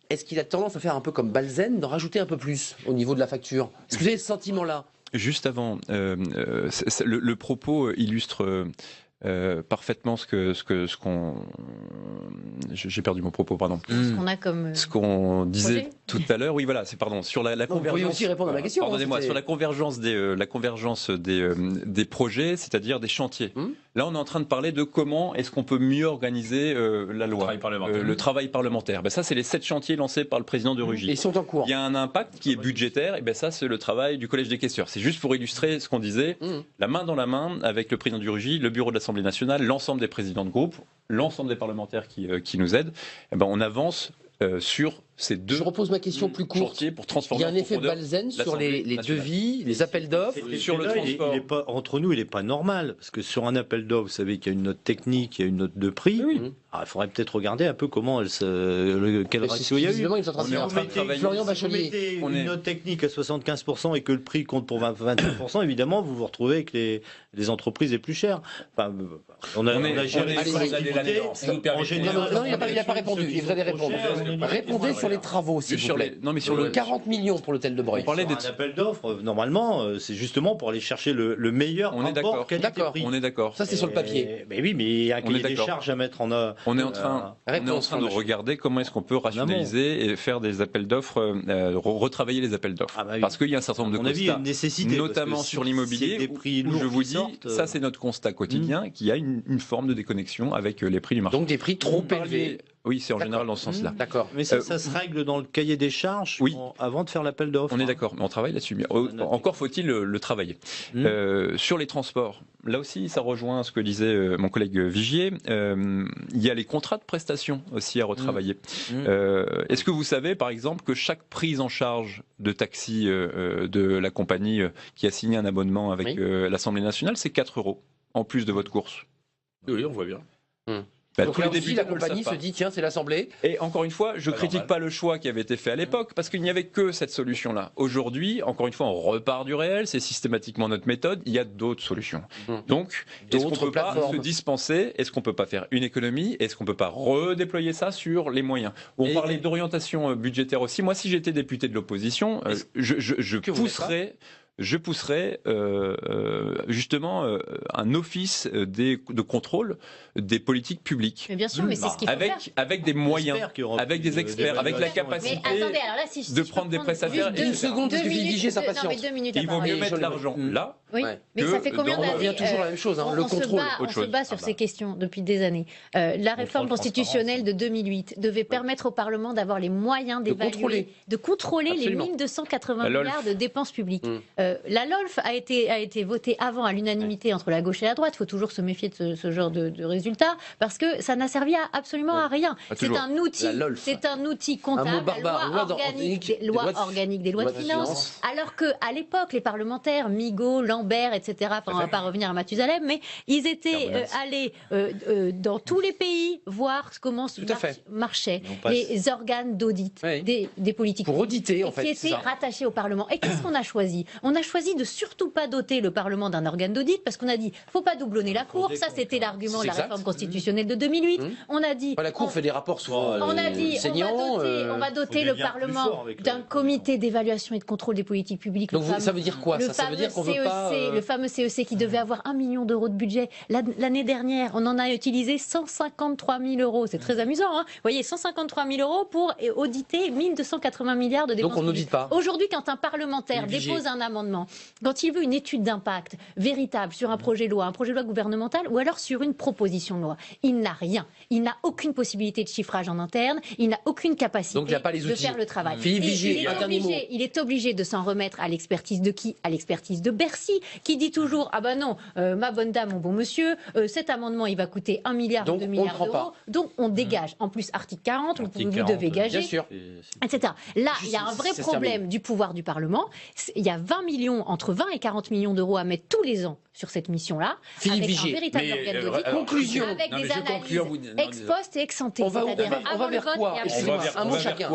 est-ce qu'il a tendance à faire un peu comme Balzen, d'en rajouter un peu plus au niveau de la facture? Est-ce que vous avez ce sentiment-là? Juste avant, le propos illustre parfaitement ce qu'on... J'ai perdu mon propos, pardon. Ce qu'on a comme Ce qu'on disait projet. tout à l'heure. Oui, voilà, sur la Vous convergence. pouvez aussi répondre à ma question. Pardonnez-moi, sur la convergence des projets, c'est-à-dire des chantiers. Là, on est en train de parler de comment est-ce qu'on peut mieux organiser la loi, le travail parlementaire. Ça, c'est les 7 chantiers lancés par le président de Rugy. Et ils sont en cours. Il y a un impact qui est budgétaire, et ça, c'est le travail du Collège des questeurs. C'est juste pour illustrer ce qu'on disait, la main dans la main avec le président du Rugy, le bureau de l'Assemblée nationale, l'ensemble des présidents de groupe, l'ensemble des parlementaires qui nous aident. On avance sur ces 2. Je repose ma question plus courte. Pour transformer. Il y a un effet Balzen sur les devis, les appels d'offres. Sur le transport. Entre nous, il n'est pas normal. Parce que sur un appel d'offres, vous savez qu'il y a une note technique, il y a une note de prix. Il faudrait peut-être regarder un peu comment quel ratio il y a eu. Florian Bachelier. Si vous mettez une note technique à 75% et que le prix compte pour 25%, évidemment, vous vous retrouvez avec les entreprises les plus chères. On a géré en général. Non, il n'a pas répondu. Il vous allez répondre. Répondez sur les travaux, s'il vous plaît. Non, mais sur le 40 millions pour l'hôtel de Breuil. On parlait d'un appel d'offres. Normalement, c'est justement pour aller chercher le meilleur rapport qualité-prix. On est d'accord. Ça, c'est sur le papier. Mais oui, mais il y a un cahier des charges à mettre en œuvre. On est en train de regarder comment est-ce qu'on peut rationaliser et faire des appels d'offres, retravailler les appels d'offres. Parce qu'il y a un certain nombre de constats, notamment sur l'immobilier, où je vous dis, ça c'est notre constat quotidien, qu'il y a une forme de déconnexion avec les prix du marché. Donc des prix trop élevés. Oui, c'est en général dans ce sens-là. D'accord. Mais ça se règle dans le cahier des charges avant de faire l'appel d'offres. On est d'accord, mais on travaille là-dessus. Encore faut-il le travailler. Sur les transports, là aussi, ça rejoint ce que disait mon collègue Vigier. Il y a les contrats de prestation aussi à retravailler. Est-ce que vous savez, par exemple, que chaque prise en charge de taxi de la compagnie qui a signé un abonnement avec l'Assemblée nationale, c'est 4 € en plus de votre course? Oui, on voit bien. Donc là aussi, la compagnie se dit, tiens, c'est l'Assemblée. Et encore une fois, je ne critique pas le choix qui avait été fait à l'époque, parce qu'il n'y avait que cette solution-là. Aujourd'hui, encore une fois, on repart du réel, c'est systématiquement notre méthode, il y a d'autres solutions. Donc, est-ce qu'on ne peut pas se dispenser? Est-ce qu'on ne peut pas faire une économie? Est-ce qu'on ne peut pas redéployer ça sur les moyens? On parlait d'orientation budgétaire aussi. Moi, si j'étais député de l'opposition, je pousserais justement un office de contrôle des politiques publiques. Mais bien sûr, mais c'est ce qu'il faut faire. Avec des moyens, avec des experts, avec la capacité de prendre des prestataires. Une seconde, parce que Vigier, sa patience. Il vaut mieux mettre l'argent là. Oui, mais ça fait combien d'années? On revient toujours à la même chose, le contrôle. On se bat sur ces questions depuis des années. La réforme constitutionnelle de 2008 devait permettre au Parlement d'avoir les moyens d'évaluer, de contrôler les 1280 milliards de dépenses publiques. La LOLF a été votée avant à l'unanimité entre la gauche et la droite. Il faut toujours se méfier de ce genre de résultats parce que ça n'a servi absolument à rien. C'est un outil comptable, loi organique des lois de finances. Alors qu'à l'époque, les parlementaires, Migaud, Lambert, etc., on ne va pas revenir à Mathusalem, mais ils étaient allés dans tous les pays voir comment marchaient les organes d'audit des politiques pour auditer, en fait, qui étaient rattachés au Parlement. Et qu'est-ce qu'on a choisi? On a choisi de surtout pas doter le Parlement d'un organe d'audit parce qu'on a dit faut pas doublonner la Cour. Ça, c'était l'argument de la réforme constitutionnelle de 2008. On a dit la Cour fait des rapports souvent saignants. On va doter le Parlement d'un comité d'évaluation et de contrôle des politiques publiques. Donc ça veut dire quoi? Ça veut dire qu'on veut pas le fameux CEC qui devait avoir 1 million d'euros de budget. L'année dernière, on en a utilisé 153 000 euros. C'est très amusant. Vous voyez, 153 000 euros pour auditer 1280 milliards de dépenses. Donc on n'audite pas. Aujourd'hui, quand un parlementaire dépose un amendement, quand il veut une étude d'impact véritable sur un projet de loi gouvernemental ou alors sur une proposition de loi, il n'a rien. Il n'a aucune possibilité de chiffrage en interne, il n'a aucune capacité de faire le travail. Il est obligé de s'en remettre à l'expertise de qui? À l'expertise de Bercy, qui dit toujours ah ben non, ma bonne dame, mon bon monsieur, cet amendement il va coûter 1 milliard ou 2 milliards d'euros, donc on dégage. En plus, article 40, vous devez gager, etc. Là, il y a un vrai problème du pouvoir du Parlement. Il y a 20 millions, entre 20 et 40 millions d'euros à mettre tous les ans sur cette mission-là, avec un véritable organe d'audit, conclusion, avec des analyses ex post et ex ante. On va vers quoi? Un mot chacun.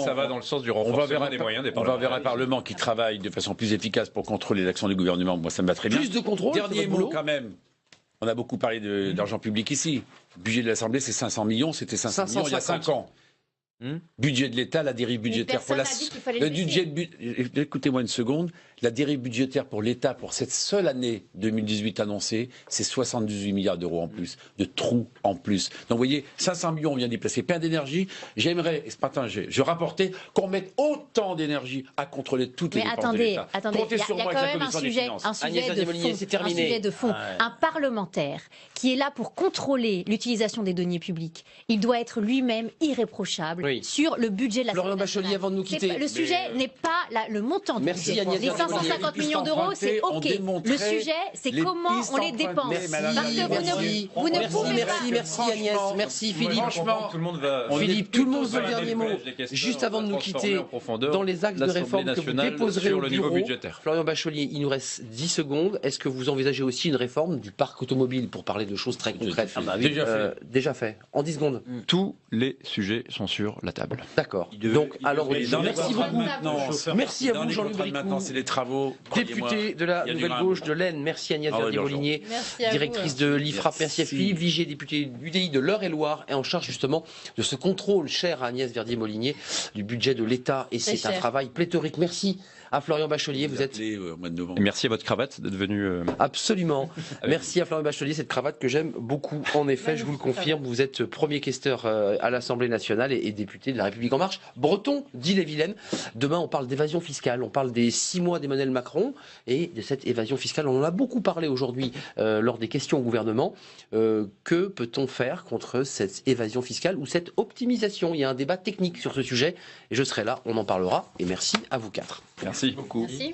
Ça va dans le sens du renforcement des moyens des parlementaires. On va vers un Parlement qui travaille de façon plus efficace pour contrôler l'action du gouvernement. Moi, ça me va très bien. Plus de contrôle. Dernier mot quand même. On a beaucoup parlé d'argent public ici. Le budget de l'Assemblée, c'est 500 millions. C'était 500 millions il y a 5 ans. Budget de l'État, la dérive budgétaire. Écoutez-moi une seconde. La dérive budgétaire pour l'État pour cette seule année 2018 annoncée, c'est 78 milliards d'euros en plus, de trous en plus. Donc vous voyez, 500 millions on vient d'y placer. Plein d'énergie. J'aimerais, et ce matin je rapportais, qu'on mette autant d'énergie à contrôler toutes les dépenses de l'État. Attendez, il y a quand même un sujet de fond. Un parlementaire qui est là pour contrôler l'utilisation des deniers publics, il doit être lui-même irréprochable sur le budget de l'Assemblée nationale. Florian Bachelier, avant de nous quitter. Le sujet n'est pas le montant du budget. Les 550 millions d'euros, c'est OK. Le sujet, c'est comment on les dépense. Parce que vous ne pouvez pas... Merci Agnès, merci Philippe. Franchement, tout le monde va... Philippe, tout le monde veut le dernier mot. Juste avant de nous quitter, dans les axes de réforme que vous déposerez au bureau, Florian Bachelier, il nous reste 10 secondes. Est-ce que vous envisagez aussi une réforme du parc automobile pour parler de choses très concrètes? Déjà fait. En 10 secondes. Tous les sujets sont sur la table. D'accord. Donc, alors, merci beaucoup. Merci à vous, Jean-Luc Bricout. Maintenant, c'est les travaux. Député de la Nouvelle Gauche de l'Aisne. Merci Agnès Verdier-Molinier, directrice de l'IFRAP. Merci à Philippe Vigier, député d'UDI de l'Eure-et-Loire, et en charge justement de ce contrôle cher à Agnès Verdier-Molinier du budget de l'État. Et c'est un travail pléthorique. Merci à Florian Bachelier. Vous êtes... Et merci à votre cravate d'être venu... Absolument. Merci à Florian Bachelier, cette cravate que j'aime beaucoup. En effet, je vous le confirme, vous êtes premier questeur à l'Assemblée nationale et député de La République En Marche, breton d'Ille-et-Vilaine. Demain, on parle d'évasion fiscale, on parle des 6 mois d'Emmanuel Macron et de cette évasion fiscale. On en a beaucoup parlé aujourd'hui lors des questions au gouvernement. Que peut-on faire contre cette évasion fiscale ou cette optimisation? Il y a un débat technique sur ce sujet et je serai là, on en parlera. Et merci à vous 4. Merci beaucoup. Merci.